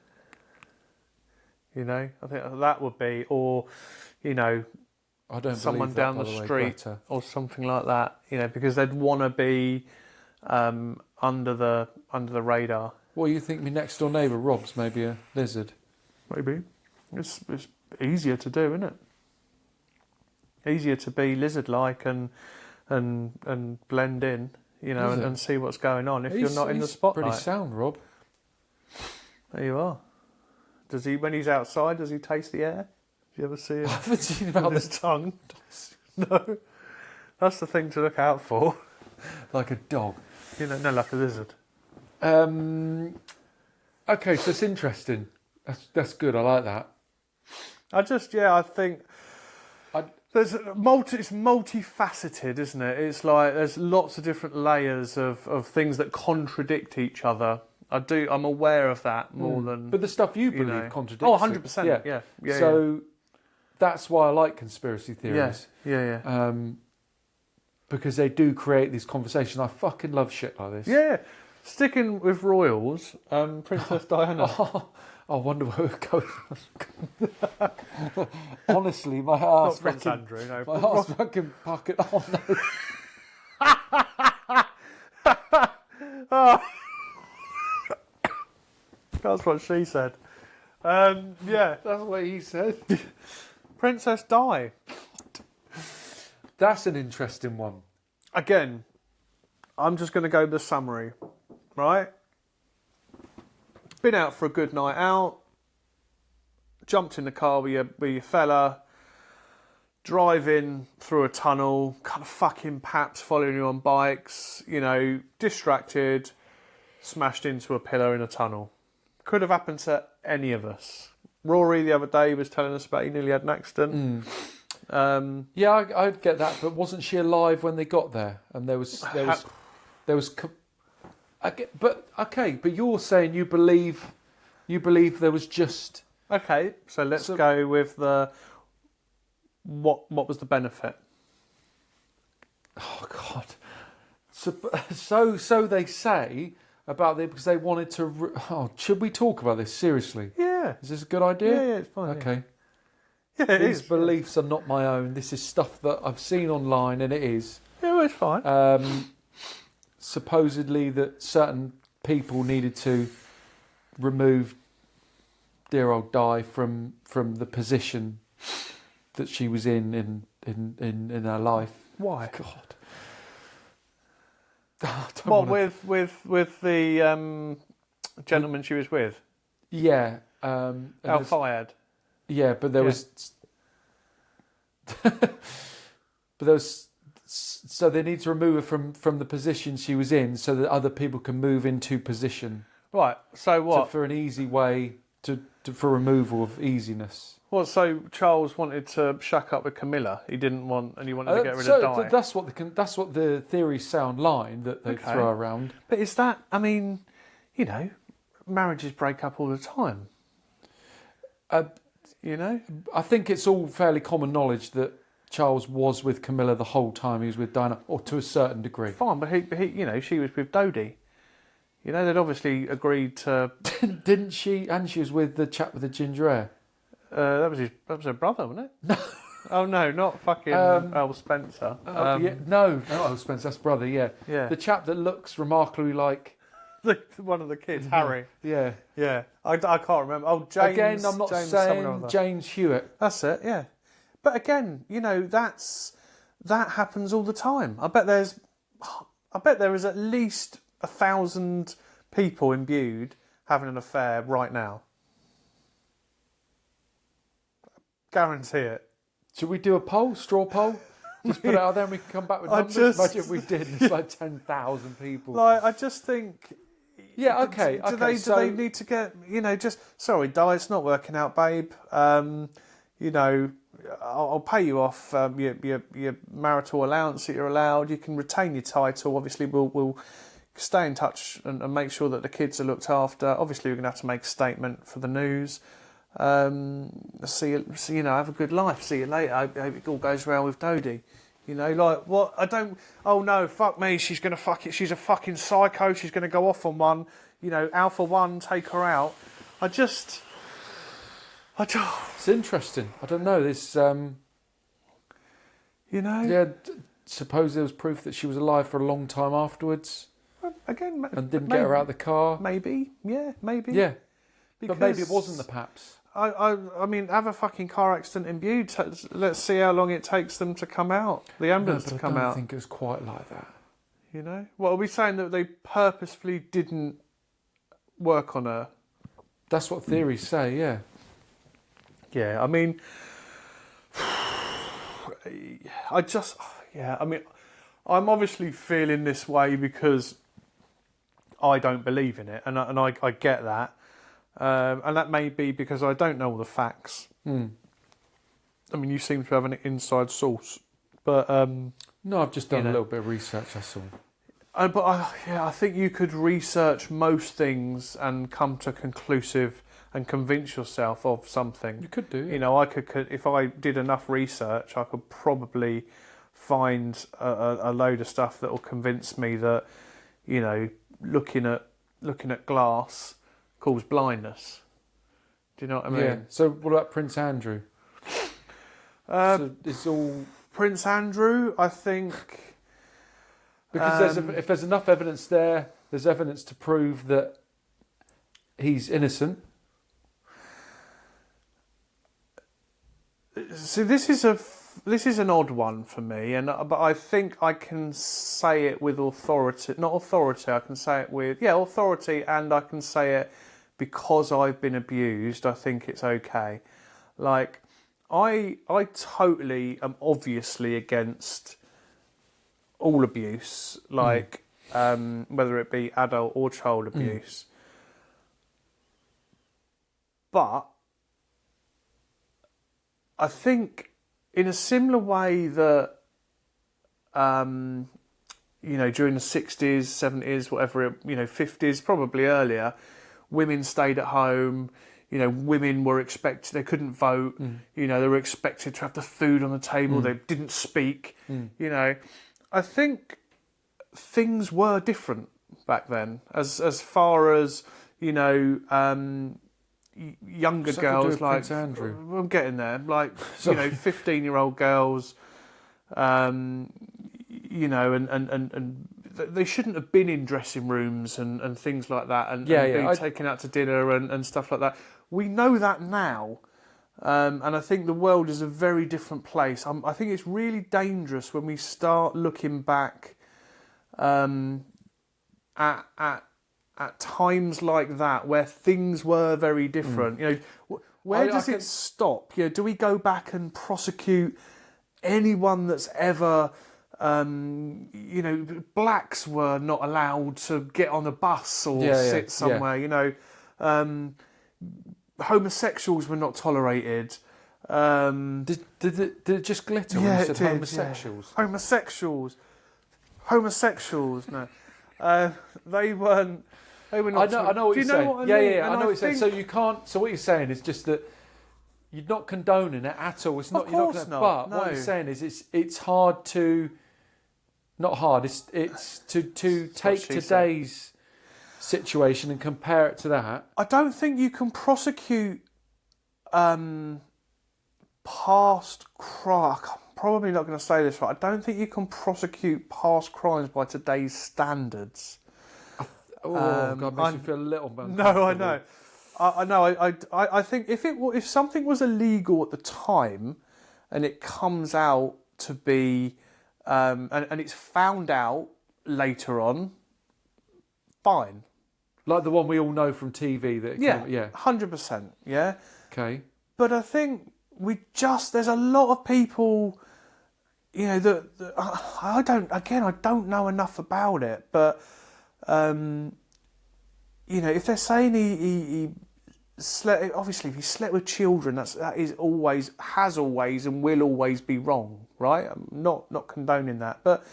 I think that would be... Or, I don't someone believe that, down by the way, street Greta. or something like that, because they'd want to be under the radar. Well, you think my next door neighbour Rob's maybe a lizard? Maybe. It's easier to do, isn't it? Easier to be lizard-like and blend in, and see what's going on if you're not in the spotlight. Pretty sound, Rob. There you are. Does he, when he's outside, does he taste the air? Do you ever see him? I haven't seen him out with his tongue. No. That's the thing to look out for. Like a dog. No, like a lizard. Okay, so it's interesting. That's good. I like that. I think it's multifaceted, isn't it? It's like there's lots of different layers of things that contradict each other. I'm aware of that more than... But the stuff you believe contradicts. Oh, 100%. Yeah. So that's why I like conspiracy theories. Yeah. Because they do create these conversations. I fucking love shit like this. Yeah. Sticking with royals, Princess Diana. I wonder where we're going. Honestly, my ass. Not Prince Andrew, no. My ass fucking pocket. Oh no. That's what she said. Yeah. That's what he said. Princess Di. That's an interesting one. Again, I'm just going to go the summary, right? Been out for a good night out, jumped in the car with your fella, driving through a tunnel, kind of fucking paps following you on bikes, distracted, smashed into a pillar in a tunnel. Could have happened to any of us. Rory the other day was telling us about he nearly had an accident. Yeah, I'd get that, but wasn't she alive when they got there? And there was. But you're saying you believe there was just. Okay, so let's go with the. What was the benefit? Oh God! So they say about it because they wanted to. Should we talk about this seriously? Yeah. Is this a good idea? Yeah, it's fine. Okay. Yeah, These beliefs are not my own. This is stuff that I've seen online, and it is. Yeah, well, it's fine. Supposedly that certain people needed to remove dear old Di from the position that she was in her life. Why? God. With the gentleman she was with? Yeah. Al Fayed. Yeah, but there was. So they need to remove her from the position she was in, so that other people can move into position. Right. So what? For an easy way for removal of easiness. Well, so Charles wanted to shack up with Camilla. He didn't want, and he wanted to get rid of Di. That's what the theories say online that they throw around. But is that? I mean, marriages break up all the time. I think it's all fairly common knowledge that Charles was with Camilla the whole time he was with Diana, or to a certain degree. Fine, but he she was with Dodie. They'd obviously agreed to. Didn't she? And she was with the chap with the ginger hair. That was her brother, wasn't it? No. Oh no, not fucking Earl Spencer. No, not Earl Spencer. That's brother. Yeah. Yeah. The chap that looks remarkably like. One of the kids, Harry. Yeah. Yeah. I can't remember. Oh, James. Again, I'm not saying James Hewitt. That's it. Yeah. But again, that's that happens all the time. I bet there is at least 1,000 people imbued having an affair right now. Guarantee it. Should we do a poll, straw poll? Just put it out there and we can come back with numbers. Imagine if we did. It's like 10,000 people. Like, I just think. Yeah. Okay. Do they need to get? Sorry, Di, it's not working out, babe. I'll pay you off your marital allowance that you're allowed. You can retain your title. Obviously, we'll stay in touch and make sure that the kids are looked after. Obviously, we're going to have to make a statement for the news. See you. Have a good life. See you later. I hope it all goes well with Dodie. Like what? I don't. Oh no, fuck me. She's gonna fuck it. She's a fucking psycho. She's gonna go off on one. Alpha one, take her out. It's interesting. I don't know. This. Yeah. Suppose there was proof that she was alive for a long time afterwards. Again, and didn't get her out of the car. Maybe. Yeah. Maybe. Yeah. Because, but maybe it wasn't the Paps. I mean, have a fucking car accident imbued. Let's see how long it takes them to come out. The ambulance to come out. I don't think it was quite like that. What are we saying, that they purposefully didn't work on her? That's what theories say. Yeah. Yeah. I mean, I'm obviously feeling this way because I don't believe in it, and I get that. And that may be because I don't know all the facts. I mean, you seem to have an inside source, but no, I've just done a little bit of research. That's all. I think you could research most things and come to conclusive and convince yourself of something. You could do. Yeah. I could if I did enough research, I could probably find a load of stuff that will convince me that looking at glass cause blindness. Do you know what I mean? Yeah. So what about Prince Andrew? So it's all Prince Andrew, I think, because if there's enough evidence there's evidence to prove that he's innocent. So this is an odd one for me, but I think I can say it with authority. Not authority. I can say it with authority, and I can say it because I've been abused. I think it's okay. Like, I totally am obviously against all abuse, like whether it be adult or child abuse. But I think in a similar way that during the 60s, 70s, whatever, 50s, probably earlier, women stayed at home. Women were expected, they couldn't vote. They were expected to have the food on the table. They didn't speak. I think things were different back then, as far as younger girls, like Prince Andrew. I'm getting there, like 15-year-old girls, and they shouldn't have been in dressing rooms and things like that, and being taken out to dinner and stuff like that. We know that now, and I think the world is a very different place. I think it's really dangerous when we start looking back at times like that where things were very different. Where does it stop? Do we go back and prosecute anyone that's ever... blacks were not allowed to get on a bus or sit somewhere. Homosexuals were not tolerated. Did it just glitter when you said homosexuals? Yeah. Homosexuals. No, they weren't. They were not. I know what you're saying. What I mean? I know what you're saying. So you can't. So what you're saying is just that you're not condoning it at all. It's not. Of course not. But no. what you're saying is it's hard to. Not hard. It's to take today's situation and compare it to that. I don't think you can prosecute past crime. I'm probably not going to say this right. I don't think you can prosecute past crimes by today's standards. God, makes me feel a little bit No, I know. I know. I think if something was illegal at the time, and it comes out to be and it's found out later on, fine. Like the one we all know from TV that Yeah, 100%. Yeah. Okay. But I think there's a lot of people, that I don't know enough about it, but, if they're saying he slept, obviously if he slept with children, that is always, has always and will always be wrong, right? I'm not condoning that, but,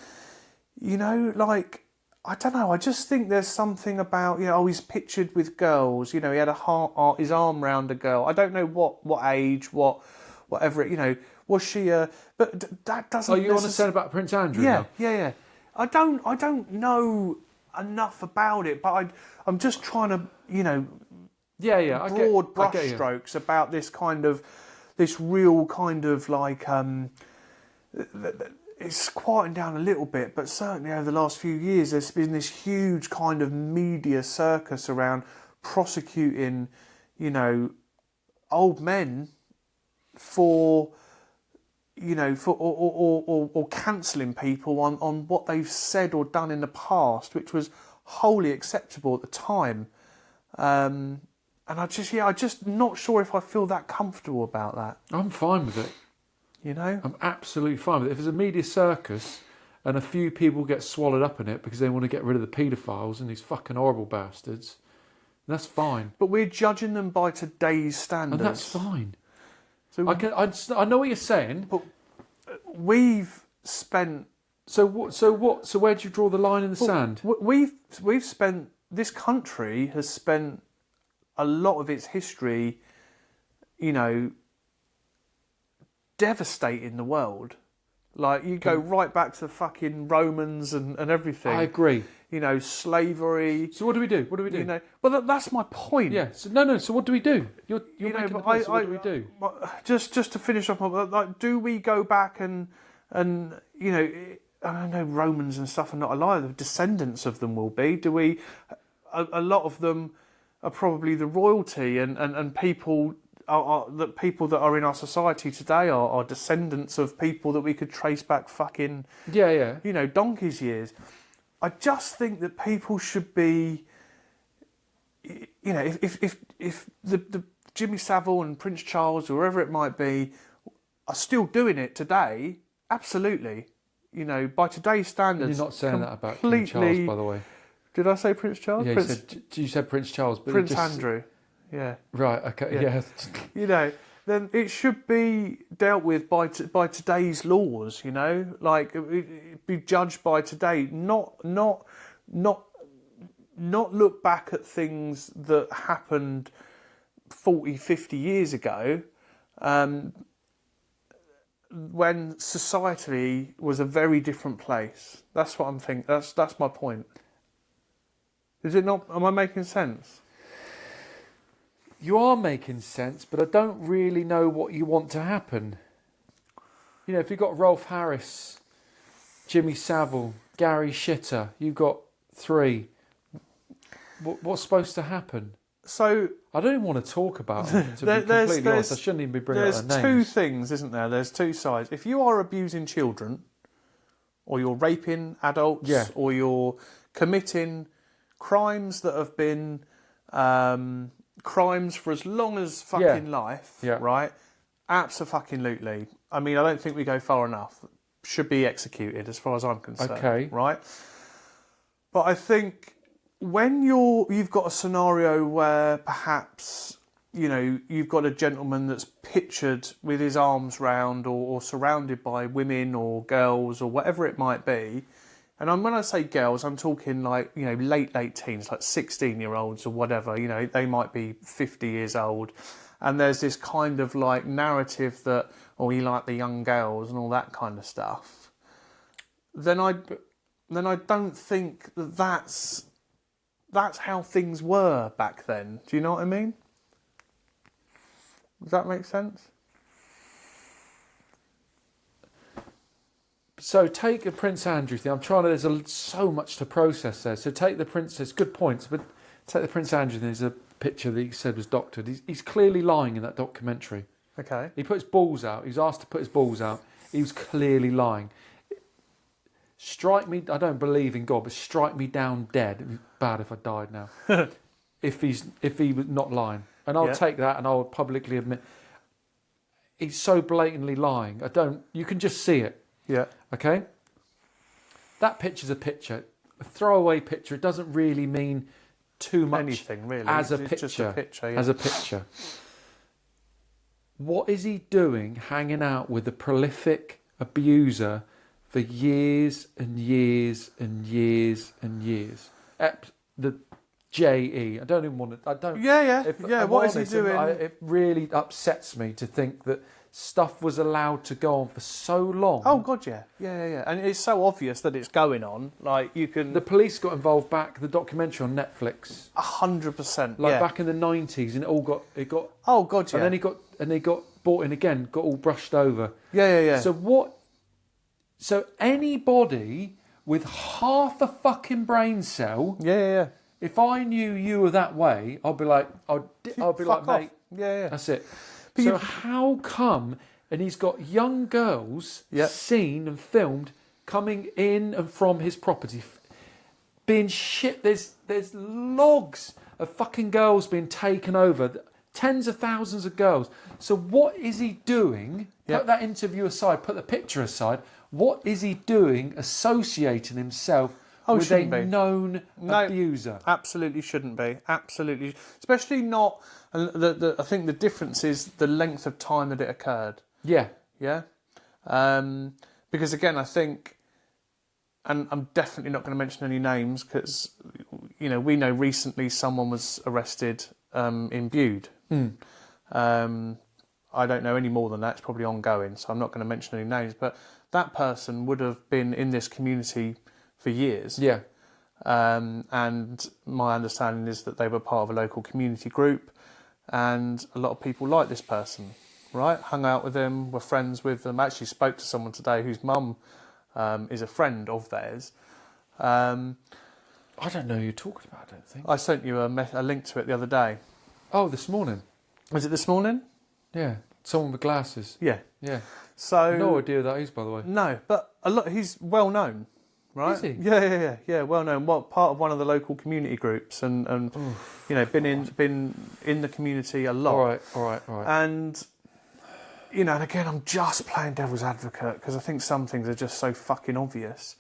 I don't know. I just think there's something about, he's pictured with girls. He had his arm round a girl. I don't know what age, whatever. Was she a? But that doesn't. Oh, you want to say about Prince Andrew? Yeah, now? yeah. I don't know enough about it, but I'm just trying to, broad brushstrokes about this kind of, this real kind of like. It's quieting down a little bit, but certainly over the last few years, there's been this huge kind of media circus around prosecuting, old men for, or cancelling people on what they've said or done in the past, which was wholly acceptable at the time. And I'm just not sure if I feel that comfortable about that. I'm fine with it. I'm absolutely fine with it. If there's a media circus and a few people get swallowed up in it because they want to get rid of the paedophiles and these fucking horrible bastards, that's fine. But we're judging them by today's standards. And that's fine. So I know what you're saying. But we've spent... So where do you draw the line in the sand? We've spent... This country has spent a lot of its history, devastating the world. Like, you go right back to the fucking Romans and everything. I agree. Slavery. So what do we do? Well, that's my point. Yeah. So no. So what do we do? You're making the point. So what do we do? Just to finish off, like, do we go back and I don't know, Romans and stuff are not alive. The descendants of them will be. Do we? A lot of them are probably the royalty and people. The people that are in our society today are descendants of people that we could trace back fucking donkey's years. I just think that people should be, if the Jimmy Savile and Prince Charles, or whoever it might be, are still doing it today, absolutely. By today's standards. You're not saying that about King Charles, by the way. Did I say Prince Charles? Yeah, you said Prince Charles, but Prince Andrew. Yeah. Right. Okay. Yeah. Then it should be dealt with by today's laws. Like, it be judged by today, not look back at things that happened 40, 50 years ago, when society was a very different place. That's what I'm thinking. That's my point. Is it not? Am I making sense? You are making sense, but I don't really know what you want to happen. If you've got Rolf Harris, Jimmy Savile, Gary Shitter, you've got 3. What's supposed to happen? So I don't even want to talk about them, to be completely honest. I shouldn't even be bringing up their names. There's 2 things, isn't there? There's 2 sides. If you are abusing children, or you're raping adults, or you're committing crimes that have been... crimes for as long as fucking life, right? Abso-fucking-lutely. I mean, I don't think we go far enough. Should be executed, as far as I'm concerned. Okay. Right? But I think when you've got a scenario where perhaps, you've got a gentleman that's pictured with his arms round or surrounded by women or girls or whatever it might be. And when I say girls, I'm talking like, late teens, like 16-year-olds or whatever. They might be 50 years old. And there's this kind of like narrative that, you like the young girls and all that kind of stuff. Then I don't think that's how things were back then. Do you know what I mean? Does that make sense? So take the Prince Andrew thing. There's so much to process there. So take the Princess, good points, but take the Prince Andrew thing. There's a picture that he said was doctored. He's clearly lying in that documentary. Okay. He put his balls out. He was asked to put his balls out. He was clearly lying. strike me. I don't believe in God, but strike me down dead. It'd be bad if I died now. if he was not lying, and I'll take that, and I'll publicly admit he's so blatantly lying. You can just see it. Yeah. Okay. That picture's a picture, a throwaway picture. It doesn't really mean too much Anything really. as a It's picture. just a picture. Yeah. As a picture. What is he doing hanging out with a prolific abuser for years and years and years and years? The J.E. I don't even want to... I don't... Yeah. What is he doing? It really upsets me to think that stuff was allowed to go on for so long. Oh, God, yeah. Yeah. And it's so obvious that it's going on. Like, you can... The police got involved back, the documentary on Netflix. 100%, Like back in the 90s, and it got... Oh, God, yeah. And then he got brought in again, got all brushed over. Yeah. So anybody with half a fucking brain cell... Yeah. If I knew you were that way, I'd be like, mate, Yeah. that's it. But so how come? And he's got young girls seen and filmed coming in and from his property, being shit. There's logs of fucking girls being taken over, tens of thousands of girls. So what is he doing? Put that interview aside. Put the picture aside. What is he doing? Associating himself with a known abuser. Absolutely shouldn't be. Absolutely. Especially not... I think the difference is the length of time that it occurred. Yeah. Yeah? Because again, I think... And I'm definitely not going to mention any names because, we know recently someone was arrested in Bude. I don't know any more than that. It's probably ongoing, so I'm not going to mention any names. But that person would have been in this community for years. Yeah. And my understanding is that they were part of a local community group and a lot of people like this person, right? Hung out with them, were friends with them. Actually spoke to someone today whose mum is a friend of theirs. I don't know who you're talking about, I don't think. I sent you a link to it the other day. Oh, this morning? Was it this morning? Yeah. Someone with glasses. Yeah. Yeah. So No idea who that is, by the way. No, but he's well known. Right? Is he? Yeah. Well known. Part of one of the local community groups, and been in the community a lot. All right. And and again, I'm just playing devil's advocate because I think some things are just so fucking obvious.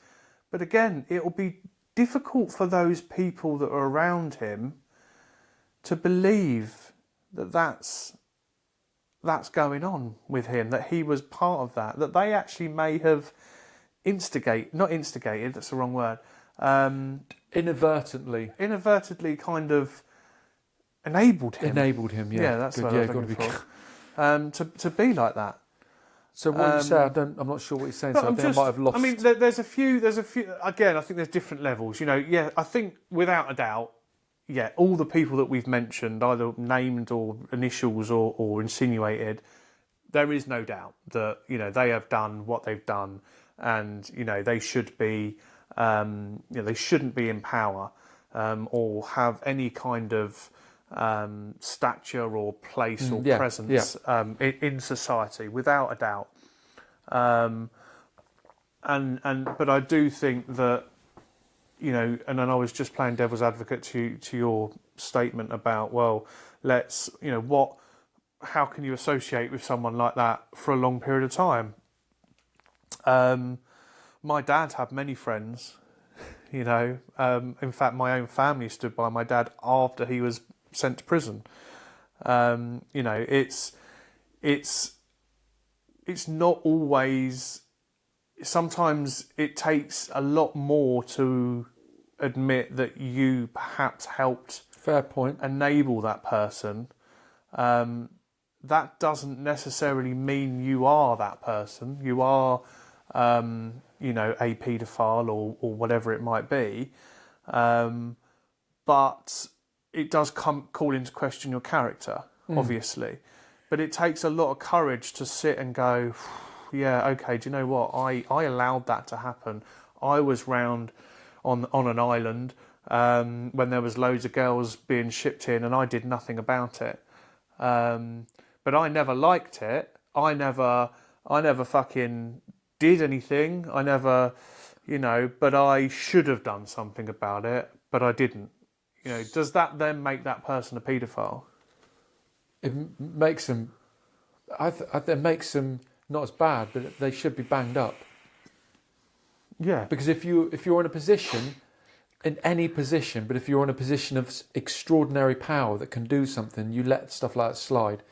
But again, it'll be difficult for those people that are around him to believe that that's going on with him, that he was part of that they actually may have not instigated, that's the wrong word. Inadvertently kind of enabled him. Yeah. Yeah, that's what I was looking for. To be like that. So what you say, I'm not sure what you're saying, so I might have lost... I mean, there's a few, again, I think there's different levels. I think without a doubt, all the people that we've mentioned, either named or initials or insinuated, there is no doubt that, they have done what they've done. And they should be, they shouldn't be in power or have any kind of stature or place or presence in society, without a doubt. But I do think that and then I was just playing devil's advocate to your statement about how can you associate with someone like that for a long period of time? My dad had many friends, in fact, my own family stood by my dad after he was sent to prison. It's not always, sometimes it takes a lot more to admit that you perhaps helped Fair point. enable that person. That doesn't necessarily mean you are that person. You are a paedophile or whatever it might be, but it does call into question your character, obviously. But it takes a lot of courage to sit and go, yeah, okay, do you know what? I allowed that to happen. I was round on an island when there was loads of girls being shipped in, and I did nothing about it. But I never liked it. I never fucking did anything. I never, but I should have done something about it, but I didn't. Does that then make that person a paedophile? It makes them. It makes them not as bad, but they should be banged up. Yeah. Because if you're in a position, in any position, but if you're in a position of extraordinary power that can do something, you let stuff like that slide.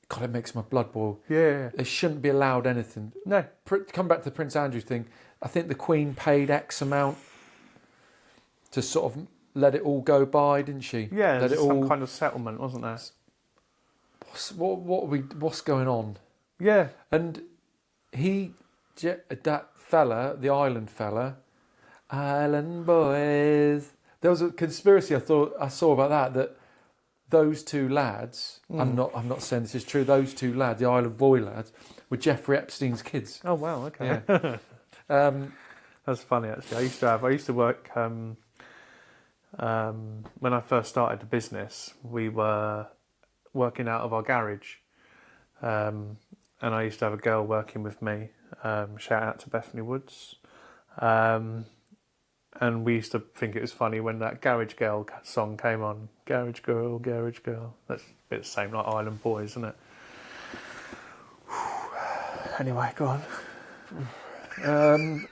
God, it makes my blood boil. Yeah. They shouldn't be allowed anything. No. Come back to the Prince Andrew thing. I think the Queen paid X amount to sort of let it all go by, didn't she? Yeah, let it some kind of settlement, wasn't there? What's going on? Yeah. And that fella, the island fella, Island Boys. There was a conspiracy I saw about that those two lads. I'm not saying this is true. Those two lads, the Island Boy lads, were Jeffrey Epstein's kids. Oh wow, okay. Yeah. That's funny actually. I used to work when I first started the business. We were working out of our garage, and I used to have a girl working with me. Shout out to Bethany Woods. And we used to think it was funny when that Garage Girl song came on. Garage Girl, Garage Girl. That's a bit the same like Island Boys, isn't it? Anyway, go on. I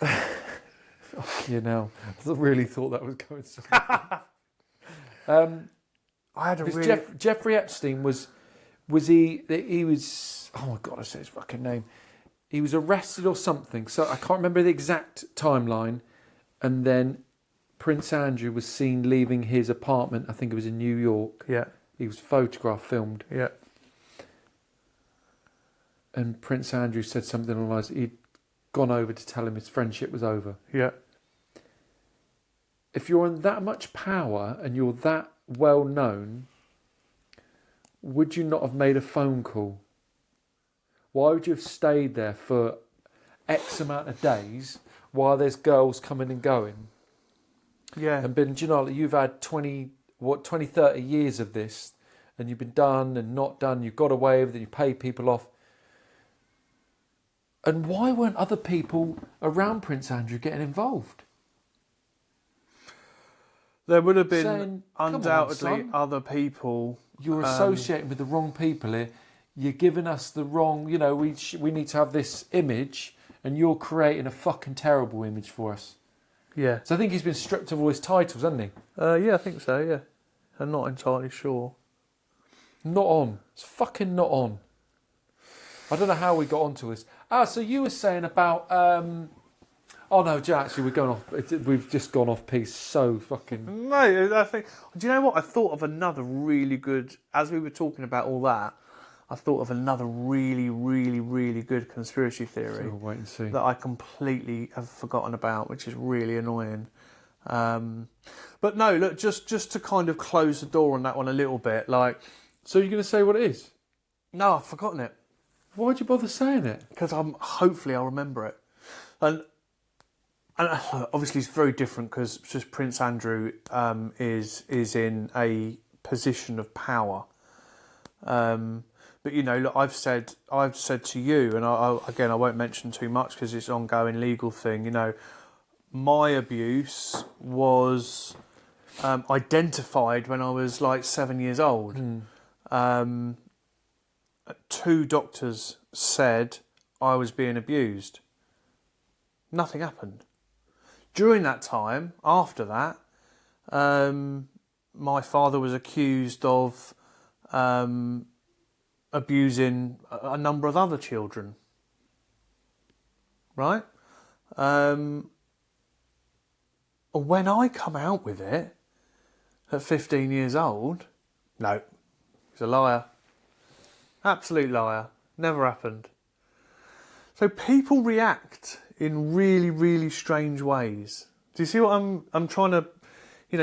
really thought that was going somewhere. I had a really... Jeffrey Epstein was he was, oh my God, I said his fucking name. He was arrested or something, so I can't remember the exact timeline. And then Prince Andrew was seen leaving his apartment. I think it was in New York. Yeah. He was photographed, filmed. Yeah. And Prince Andrew said something along those lines. He'd gone over to tell him his friendship was over. Yeah. If you're in that much power and you're that well known, would you not have made a phone call? Why would you have stayed there for X amount of days while there's girls coming and going? Yeah. And been, you've had 20, 30 years of this, and you've been done and not done, you've got away with it, you paid people off. And why weren't other people around Prince Andrew getting involved? There would have been Saying, undoubtedly other people. You're associating with the wrong people here. You're giving us the wrong, we need to have this image, and you're creating a fucking terrible image for us. Yeah. So I think he's been stripped of all his titles, hasn't he? Yeah, I think so, yeah. I'm not entirely sure. Not on. It's fucking not on. I don't know how we got onto this. So you were saying about... oh no, actually we're going off... We've just gone off piece so fucking... No, I think... Do you know what? I thought of another really good... As we were talking about all that, I thought of another really, really, really good conspiracy theory. So we'll wait and see. That I completely have forgotten about, which is really annoying. But no, look, just to kind of close the door on that one a little bit, like... So you're going to say what it is? No, I've forgotten it. Why'd you bother saying it? Because hopefully I'll remember it. And obviously it's very different because just Prince Andrew is in a position of power. But look, I've said to you, and I won't mention too much because it's an ongoing legal thing. My abuse was identified when I was like 7 years old. 2 doctors said I was being abused. Nothing happened. During that time, after that, my father was accused of abusing a number of other children. Right? When I come out with it at 15 years old, no, he's a liar. Absolute liar. Never happened. So people react in really, really strange ways. Do you see what I'm trying to...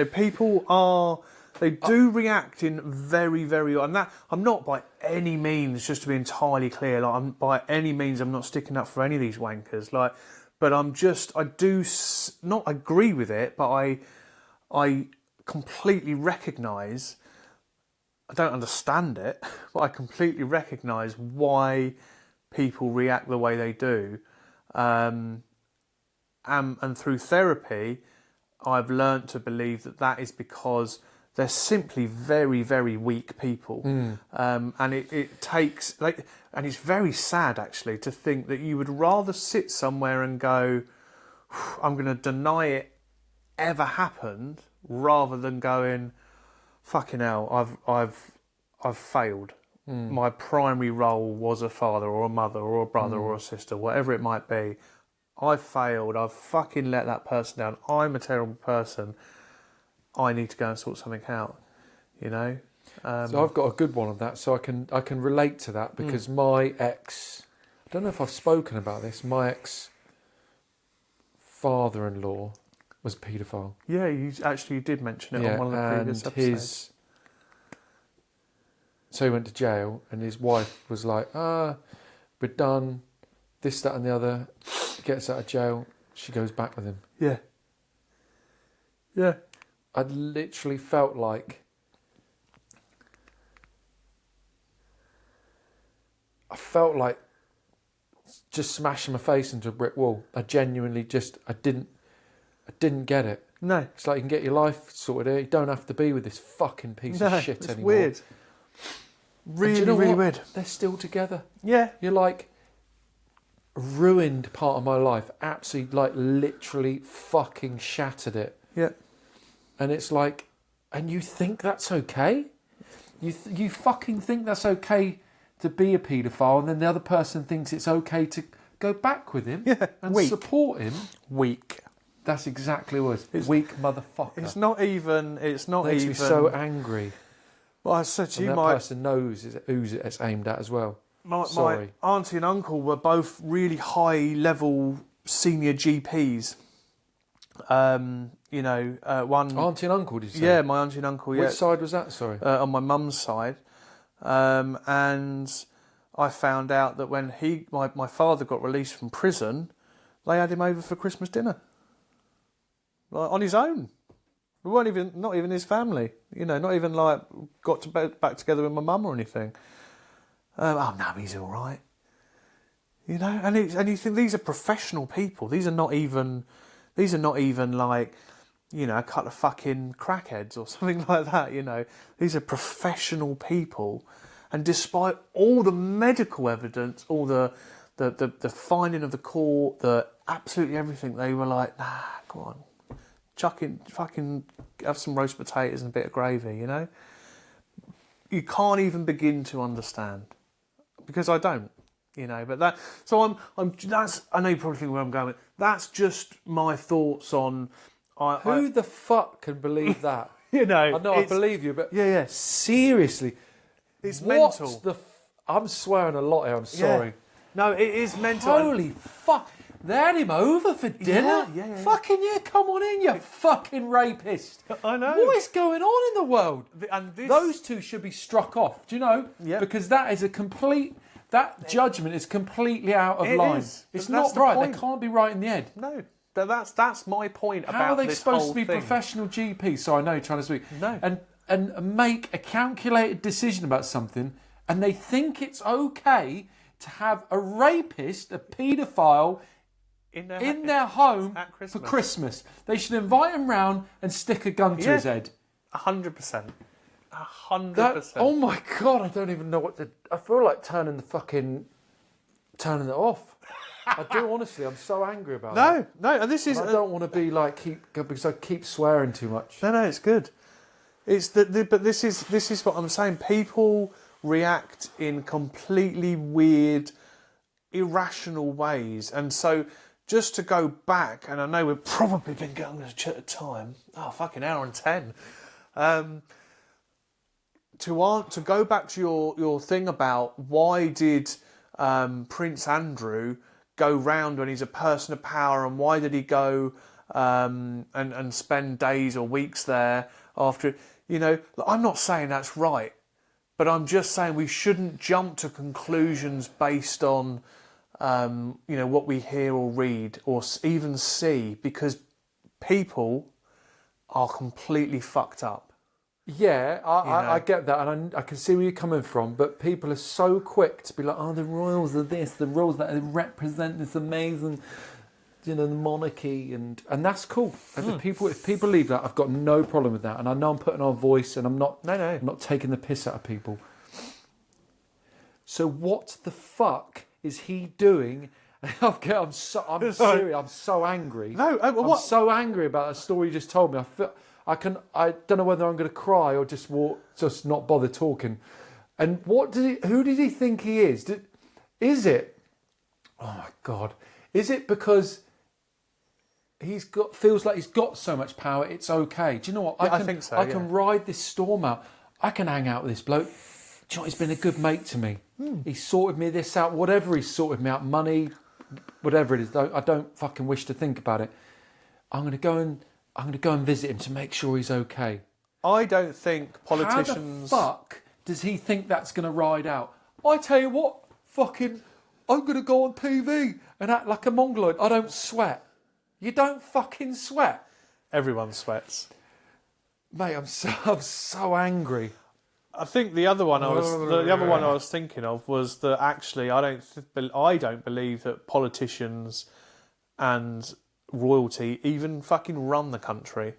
people they do react in very, very... And that, I'm not by any means, just to be entirely clear, by any means I'm not sticking up for any of these wankers. But I do not agree with it, but I completely recognise... I don't understand it, but I completely recognise why people react the way they do. And and through therapy, I've learnt to believe that is because they're simply very, very weak people. And it takes, and it's very sad actually to think that you would rather sit somewhere and go, I'm going to deny it ever happened, rather than going, fucking hell, I've failed. My primary role was a father or a mother or a brother or a sister, whatever it might be. I failed. I've fucking let that person down. I'm a terrible person. I need to go and sort something out. You know. So I've got a good one of that. So I can relate to that because my ex, I don't know if I've spoken about this. My ex father-in-law was a paedophile. Yeah, you did mention it on one of the previous episodes. So he went to jail, and his wife was like, we're done. This, that, and the other. Gets out of jail. She goes back with him. Yeah. Yeah. I literally felt like just smashing my face into a brick wall. I genuinely I didn't get it. No. It's like you can get your life sorted here. You don't have to be with this fucking piece of shit it's anymore. Weird. Really, you know really what? weird. They're still together. Yeah. You're like, ruined part of my life. Absolutely, like, literally fucking shattered it. Yeah. And it's like, and you think that's okay? You fucking think that's okay to be a paedophile, and then the other person thinks it's okay to go back with him and support him. Weak. That's exactly what it is. Weak motherfucker. It's not even. Makes me so angry. Well, I said to you, that person knows who's it's aimed at as well. My auntie and uncle were both really high-level senior GPs. One auntie and uncle, did you say? Yeah, my auntie and uncle. Which side was that? Sorry, on my mum's side. And I found out that when my father got released from prison, they had him over for Christmas dinner, like, on his own. We weren't not even his family. Not even like got to back together with my mum or anything. Oh no, he's all right. And you think these are professional people. These are not even like, a couple of fucking crackheads or something like that. These are professional people, and despite all the medical evidence, all the finding of the court, the absolutely everything, they were like, nah, come on, fucking have some roast potatoes and a bit of gravy. You can't even begin to understand. Because I don't, but that. So that's. I know you probably think where I'm going with. That's just my thoughts on. Who the fuck can believe that? I know I believe you, but yeah. Seriously, it's mental. I'm swearing a lot here. I'm sorry. Yeah. No, it is mental. Holy fuck! They had him over for dinner. Yeah. Fucking come on in, you fucking rapist. I know. What is going on in the world? And those two should be struck off. Do you know? Yeah. Because that is that judgment is completely out of line. It's not right. They can't be right in the head. No. That's my point. How are they supposed to be professional GPs? So I know you're trying to speak. No. And make a calculated decision about something, and they think it's okay to have a rapist, a paedophile, in their home for Christmas. They should invite him round and stick a gun to his head. 100%. 100%. Oh my God, I don't even know what to... I feel like turning it off. I do, honestly. I'm so angry about it. No, and this is... I don't want to be like... because I keep swearing too much. No, it's good. It's but this is what I'm saying. People react in completely weird, irrational ways. And so... just to go back, and I know we've probably been going at time, fucking hour and 10. To go back to your thing about why did Prince Andrew go round when he's a person of power, and why did he go and spend days or weeks there after? I'm not saying that's right, but I'm just saying we shouldn't jump to conclusions based on. What we hear or read or even see, because people are completely fucked up. Yeah, I get that, and I can see where you're coming from, but people are so quick to be like, the royals are this, the royals that represent this amazing... the monarchy, and that's cool. And if people believe that, I've got no problem with that. And I know I'm putting on a voice, and I'm not taking the piss out of people. So what the fuck is he doing? I'm serious. I'm so angry. No, what? I'm so angry about that story you just told me. I don't know whether I'm going to cry or just not bother talking. And who did he think he is? Is it? Oh my God! Is it because feels like he's got so much power? It's okay. Do you know what? I think so. I can ride this storm out. I can hang out with this bloke. Do you know what? He's been a good mate to me. He sorted me this out. Whatever he's sorted me out, money, whatever it is. I don't fucking wish to think about it. I'm going to go and visit him to make sure he's okay. I don't think politicians. How the fuck does he think that's going to ride out? I tell you what, fucking, I'm going to go on TV and act like a mongoloid. I don't sweat. You don't fucking sweat. Everyone sweats. Mate, I'm so angry. I think the other one I was thinking of was that actually I don't believe that politicians and royalty even fucking run the country.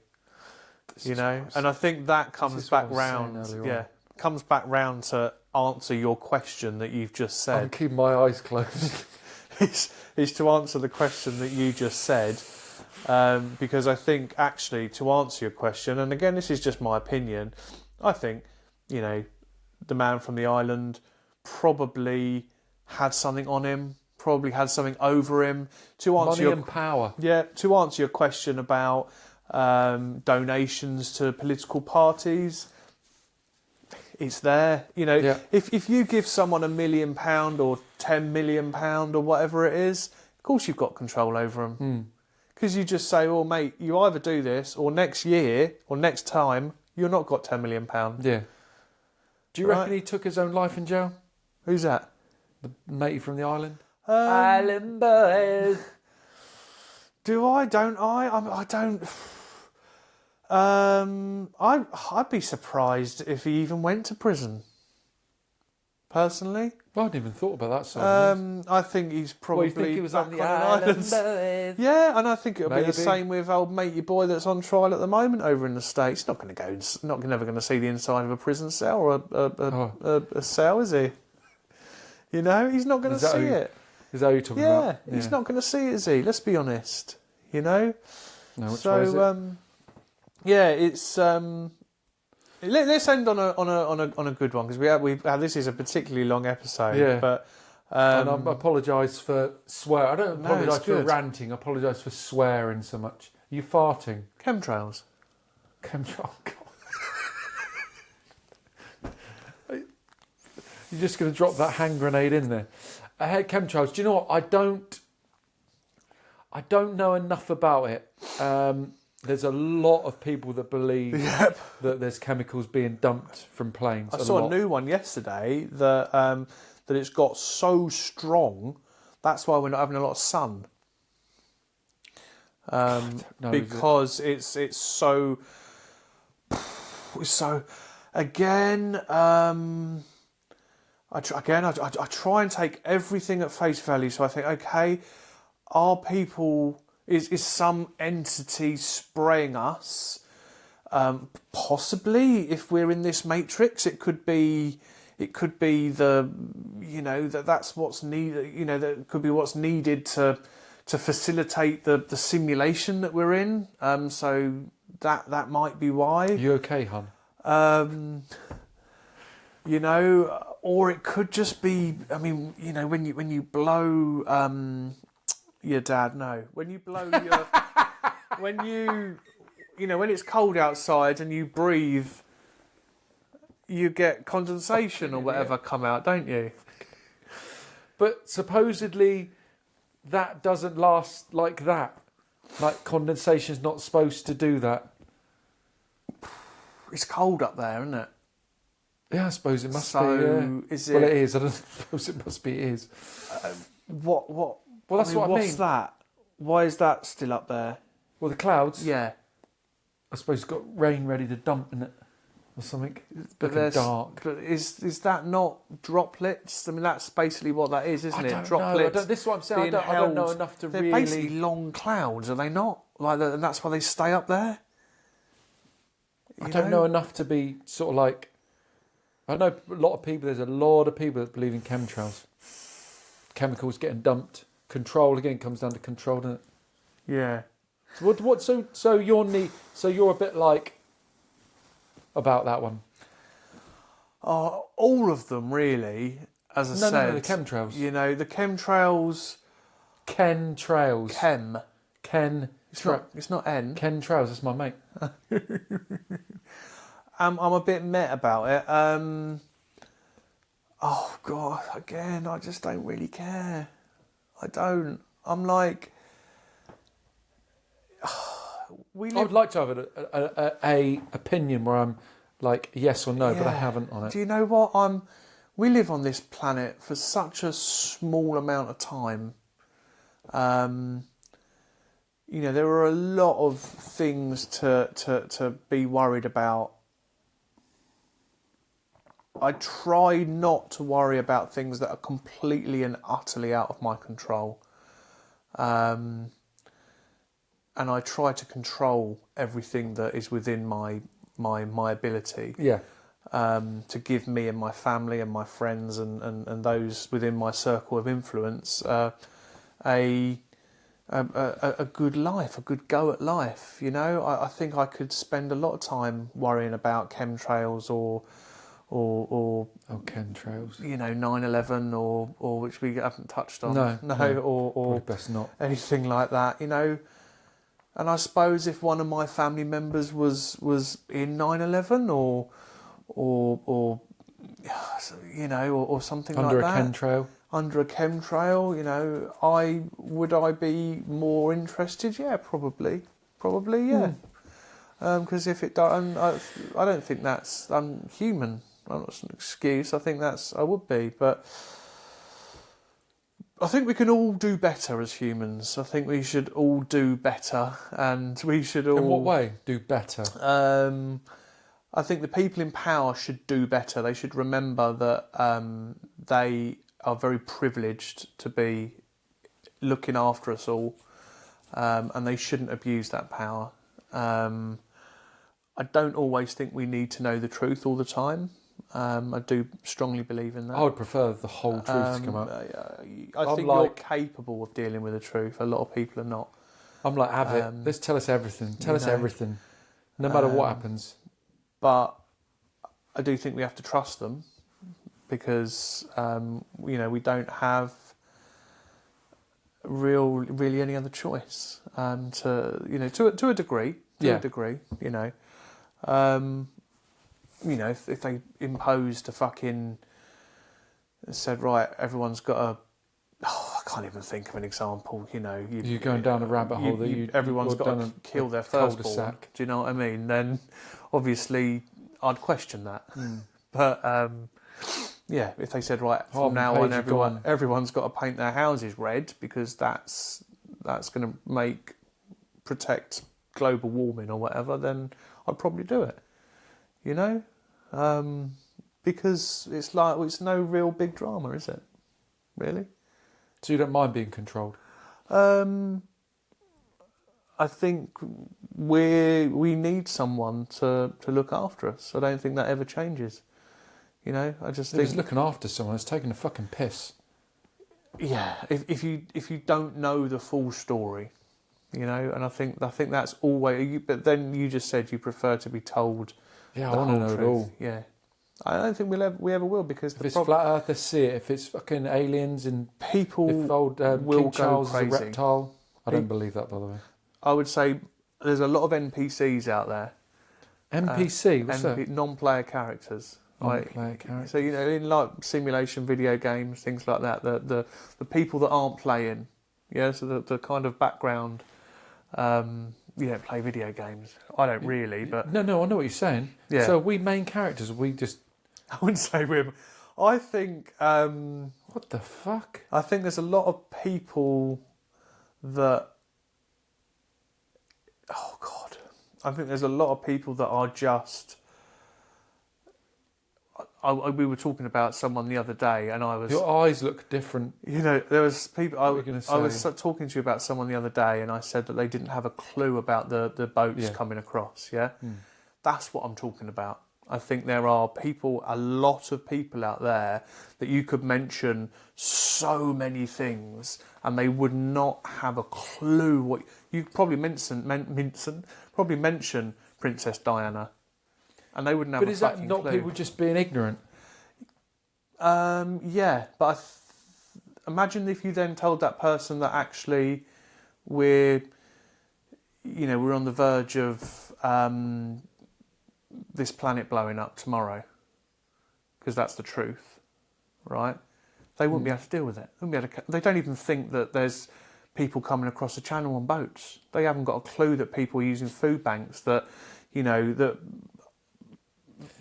And I think that comes back round. Yeah, comes back round to answer your question that you've just said. I'm keeping my eyes closed. is to answer the question that you just said, because I think actually to answer your question, and again this is just my opinion, I think the man from the island probably had something on him, probably had something over him. To answer money and power. Yeah, to answer your question about donations to political parties, it's there. If you give someone £1 million or £10 million or whatever it is, of course you've got control over them. Because you just say, "Oh, mate, you either do this, or next year, or next time, you're not got £10 million." Yeah. Do you reckon he took his own life in jail? Who's that? The matey from the island. Island boys. Do I? Don't I? I don't. I'd be surprised if he even went to prison. Personally, I hadn't even thought about that side. I think he's probably. You think he was back on the island? Yeah, and I think it'll be the same with old matey boy that's on trial at the moment over in the States. Not going to go. Never going to see the inside of a prison cell or a cell, is he? He's not going to see it. Is that who you're talking about? Yeah, he's not going to see it, is he? Let's be honest. No, which way is it? Yeah, it's. Let's end on a good one because we had this is a particularly long episode. Yeah. But and I apologise for swear. I don't apologise for ranting. I apologise for swearing so much. Are you farting? Chemtrails. Chemtrail. God. You're just going to drop that hand grenade in there. Chemtrails. Do you know what? I don't know enough about it. There's a lot of people that believe that there's chemicals being dumped from planes. I saw a new one yesterday that it's got so strong. That's why we're not having a lot of sun. Because it's so. Again. I try and take everything at face value. So I think, okay, are people? Is some entity spraying us? Possibly, if we're in this matrix, it could be the that's what's needed. That could be what's needed to facilitate the simulation that we're in. So that might be why. You okay, hon? Or it could just be. I mean, when you blow. Your dad, no. When you blow your... when it's cold outside and you breathe, you get condensation or whatever come out, don't you? But supposedly that doesn't last like that. Like condensation's not supposed to do that. It's cold up there, isn't it? Yeah, I suppose it must be. Is it... Well, it is. I don't suppose it must be. It is. What? Well, that's what I mean. What's that? Why is that still up there? Well, the clouds. Yeah. I suppose it's got rain ready to dump in it. or something. It's But looking dark. But is that not droplets? I mean, that's basically what that is, isn't I it? don't Droplets. know. This is what I'm saying. being I don't know held- enough to They're really. basically long clouds, are they not? And that's why they stay up there. I don't know enough to be sort of like. I know a lot of people. There's a lot of people that believe in chemtrails. Chemicals getting dumped. Control again comes down to control, doesn't it? Yeah. So what? So you're a bit like about that one. All of them, really. As I said, No, the chemtrails. You know, the chemtrails. Chemtrails. Ken. It's not N. Chemtrails. That's my mate. I'm a bit meh about it. Oh God! Again, I just don't really care. I don't. I'm like, I would like to have a opinion where I'm like yes or no, but I haven't on it. Do you know what? We live on this planet for such a small amount of time. You know, there are a lot of things to be worried about. I try not to worry about things that are completely and utterly out of my control. And I try to control everything that is within my ability. Yeah. To give me and my family and my friends and those within my circle of influence a good life, a good go at life. You know, I think I could spend a lot of time worrying about chemtrails or chemtrails. You know, 9/11 or which we haven't touched on. No. Or best not. anything like that. You know, and I suppose if one of my family members was in 9/11 or you know or something Under like that. Under a chemtrail, you know, would I be more interested? Yeah, probably, yeah. Because if it don't, I don't think that's unhuman. That's an excuse. I think I would be, but I think we can all do better as humans. I think we should all do better, and we should all. In what way? Do better. I think the people in power should do better. They should remember that they are very privileged to be looking after us all, and they shouldn't abuse that power. I don't always think we need to know the truth all the time. I do strongly believe in that. I would prefer the whole truth to come out. I think you're capable of dealing with the truth. A lot of people are not. I'm like, have it. Let's tell us everything. Tell us everything. No matter what happens. But I do think we have to trust them because, you know, we don't have really any other choice. To a degree. If they imposed a fucking said right, everyone's got a. I can't even think of an example. You know, you're going down a rabbit hole. Everyone's got to kill their firstborn. Do you know what I mean? Then, obviously, I'd question that. But if they said right from now on, everyone's got to paint their houses red because that's going to protect global warming or whatever, then I'd probably do it. You know, because it's no real big drama, is it? Really? So you don't mind being controlled? I think we need someone to look after us. I don't think that ever changes. You know, I just think looking after someone is taking a fucking piss. Yeah, if you don't know the full story, you know, and I think that's always. But then you just said you prefer to be told. Yeah, I want to know it all. Yeah, I don't think we ever will because if it's flat Earth, they see it. If it's fucking aliens and people will go King Charles crazy. Is a reptile. I don't believe that, by the way. I would say there's a lot of NPCs out there. NPC, what's that? Non-player characters. Non-player characters. So you know, in like simulation video games, things like that. The people that aren't playing, yeah. So the kind of background. You don't play video games. I don't really, but no, I know what you're saying. Yeah. So are we main characters? We just. I wouldn't say we're. I think. What the fuck? I think there's a lot of people that. Oh God! I think there's a lot of people that are just we were talking about someone the other day, and I was, Your eyes look different. you know, there was people. What were you gonna I was say? talking to you about someone the other day, and I said that they didn't have a clue about the boats Yeah. coming across. Yeah, that's what I'm talking about. I think there are people, a lot of people out there that you could mention so many things, and they would not have a clue what you probably mention Princess Diana, and they wouldn't have But a is that fucking not clue. people just being ignorant? Yeah, but imagine if you then told that person that actually we're on the verge of this planet blowing up tomorrow, because that's the truth, right? They wouldn't be able to deal with it. They don't even think that there's people coming across the channel on boats. They haven't got a clue that people are using food banks, that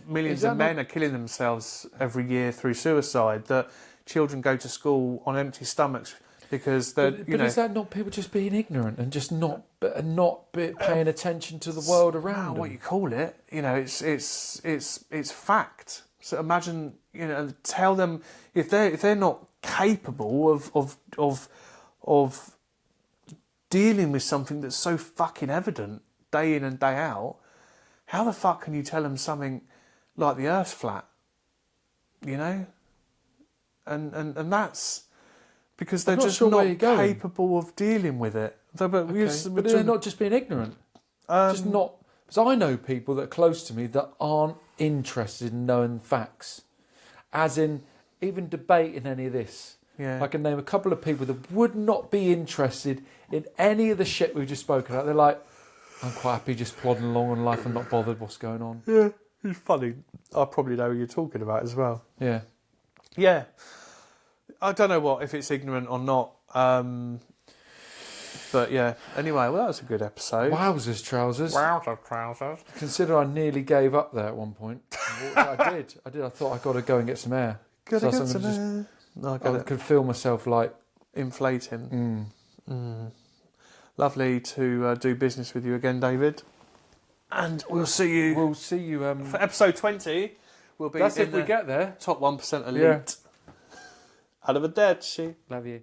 millions of men are killing themselves every year through suicide, that children go to school on empty stomachs because they're, But is that not people just being ignorant and just not paying attention to the world around them? what you call it, it's fact. So imagine, tell them if they're not capable of dealing with something that's so fucking evident day in and day out, how the fuck can you tell them something like the Earth's flat? And that's because they're just sure where not you're going. capable of dealing with it. But they're not just being ignorant. Just not. Because I know people that are close to me that aren't interested in knowing facts, as in even debating any of this. Yeah. I can name a couple of people that would not be interested in any of the shit we've just spoken about. They're like, I'm quite happy just plodding along in life and not bothered what's going on. Yeah, it's funny. I probably know who you're talking about as well. Yeah. Yeah. I don't know if it's ignorant or not. But yeah. Anyway, well, that was a good episode. Wowzers, trousers. Wowzers, trousers. Consider I nearly gave up there at one point. I did. I thought I got to go and get some air. Gotta So get some air. No, I I could feel myself like inflating. Lovely to do business with you again, David. And we'll see you. We'll see you. For episode 20, we'll be That's in if we the get there. top 1% elite. Yeah. Out of a dead, she. Love you.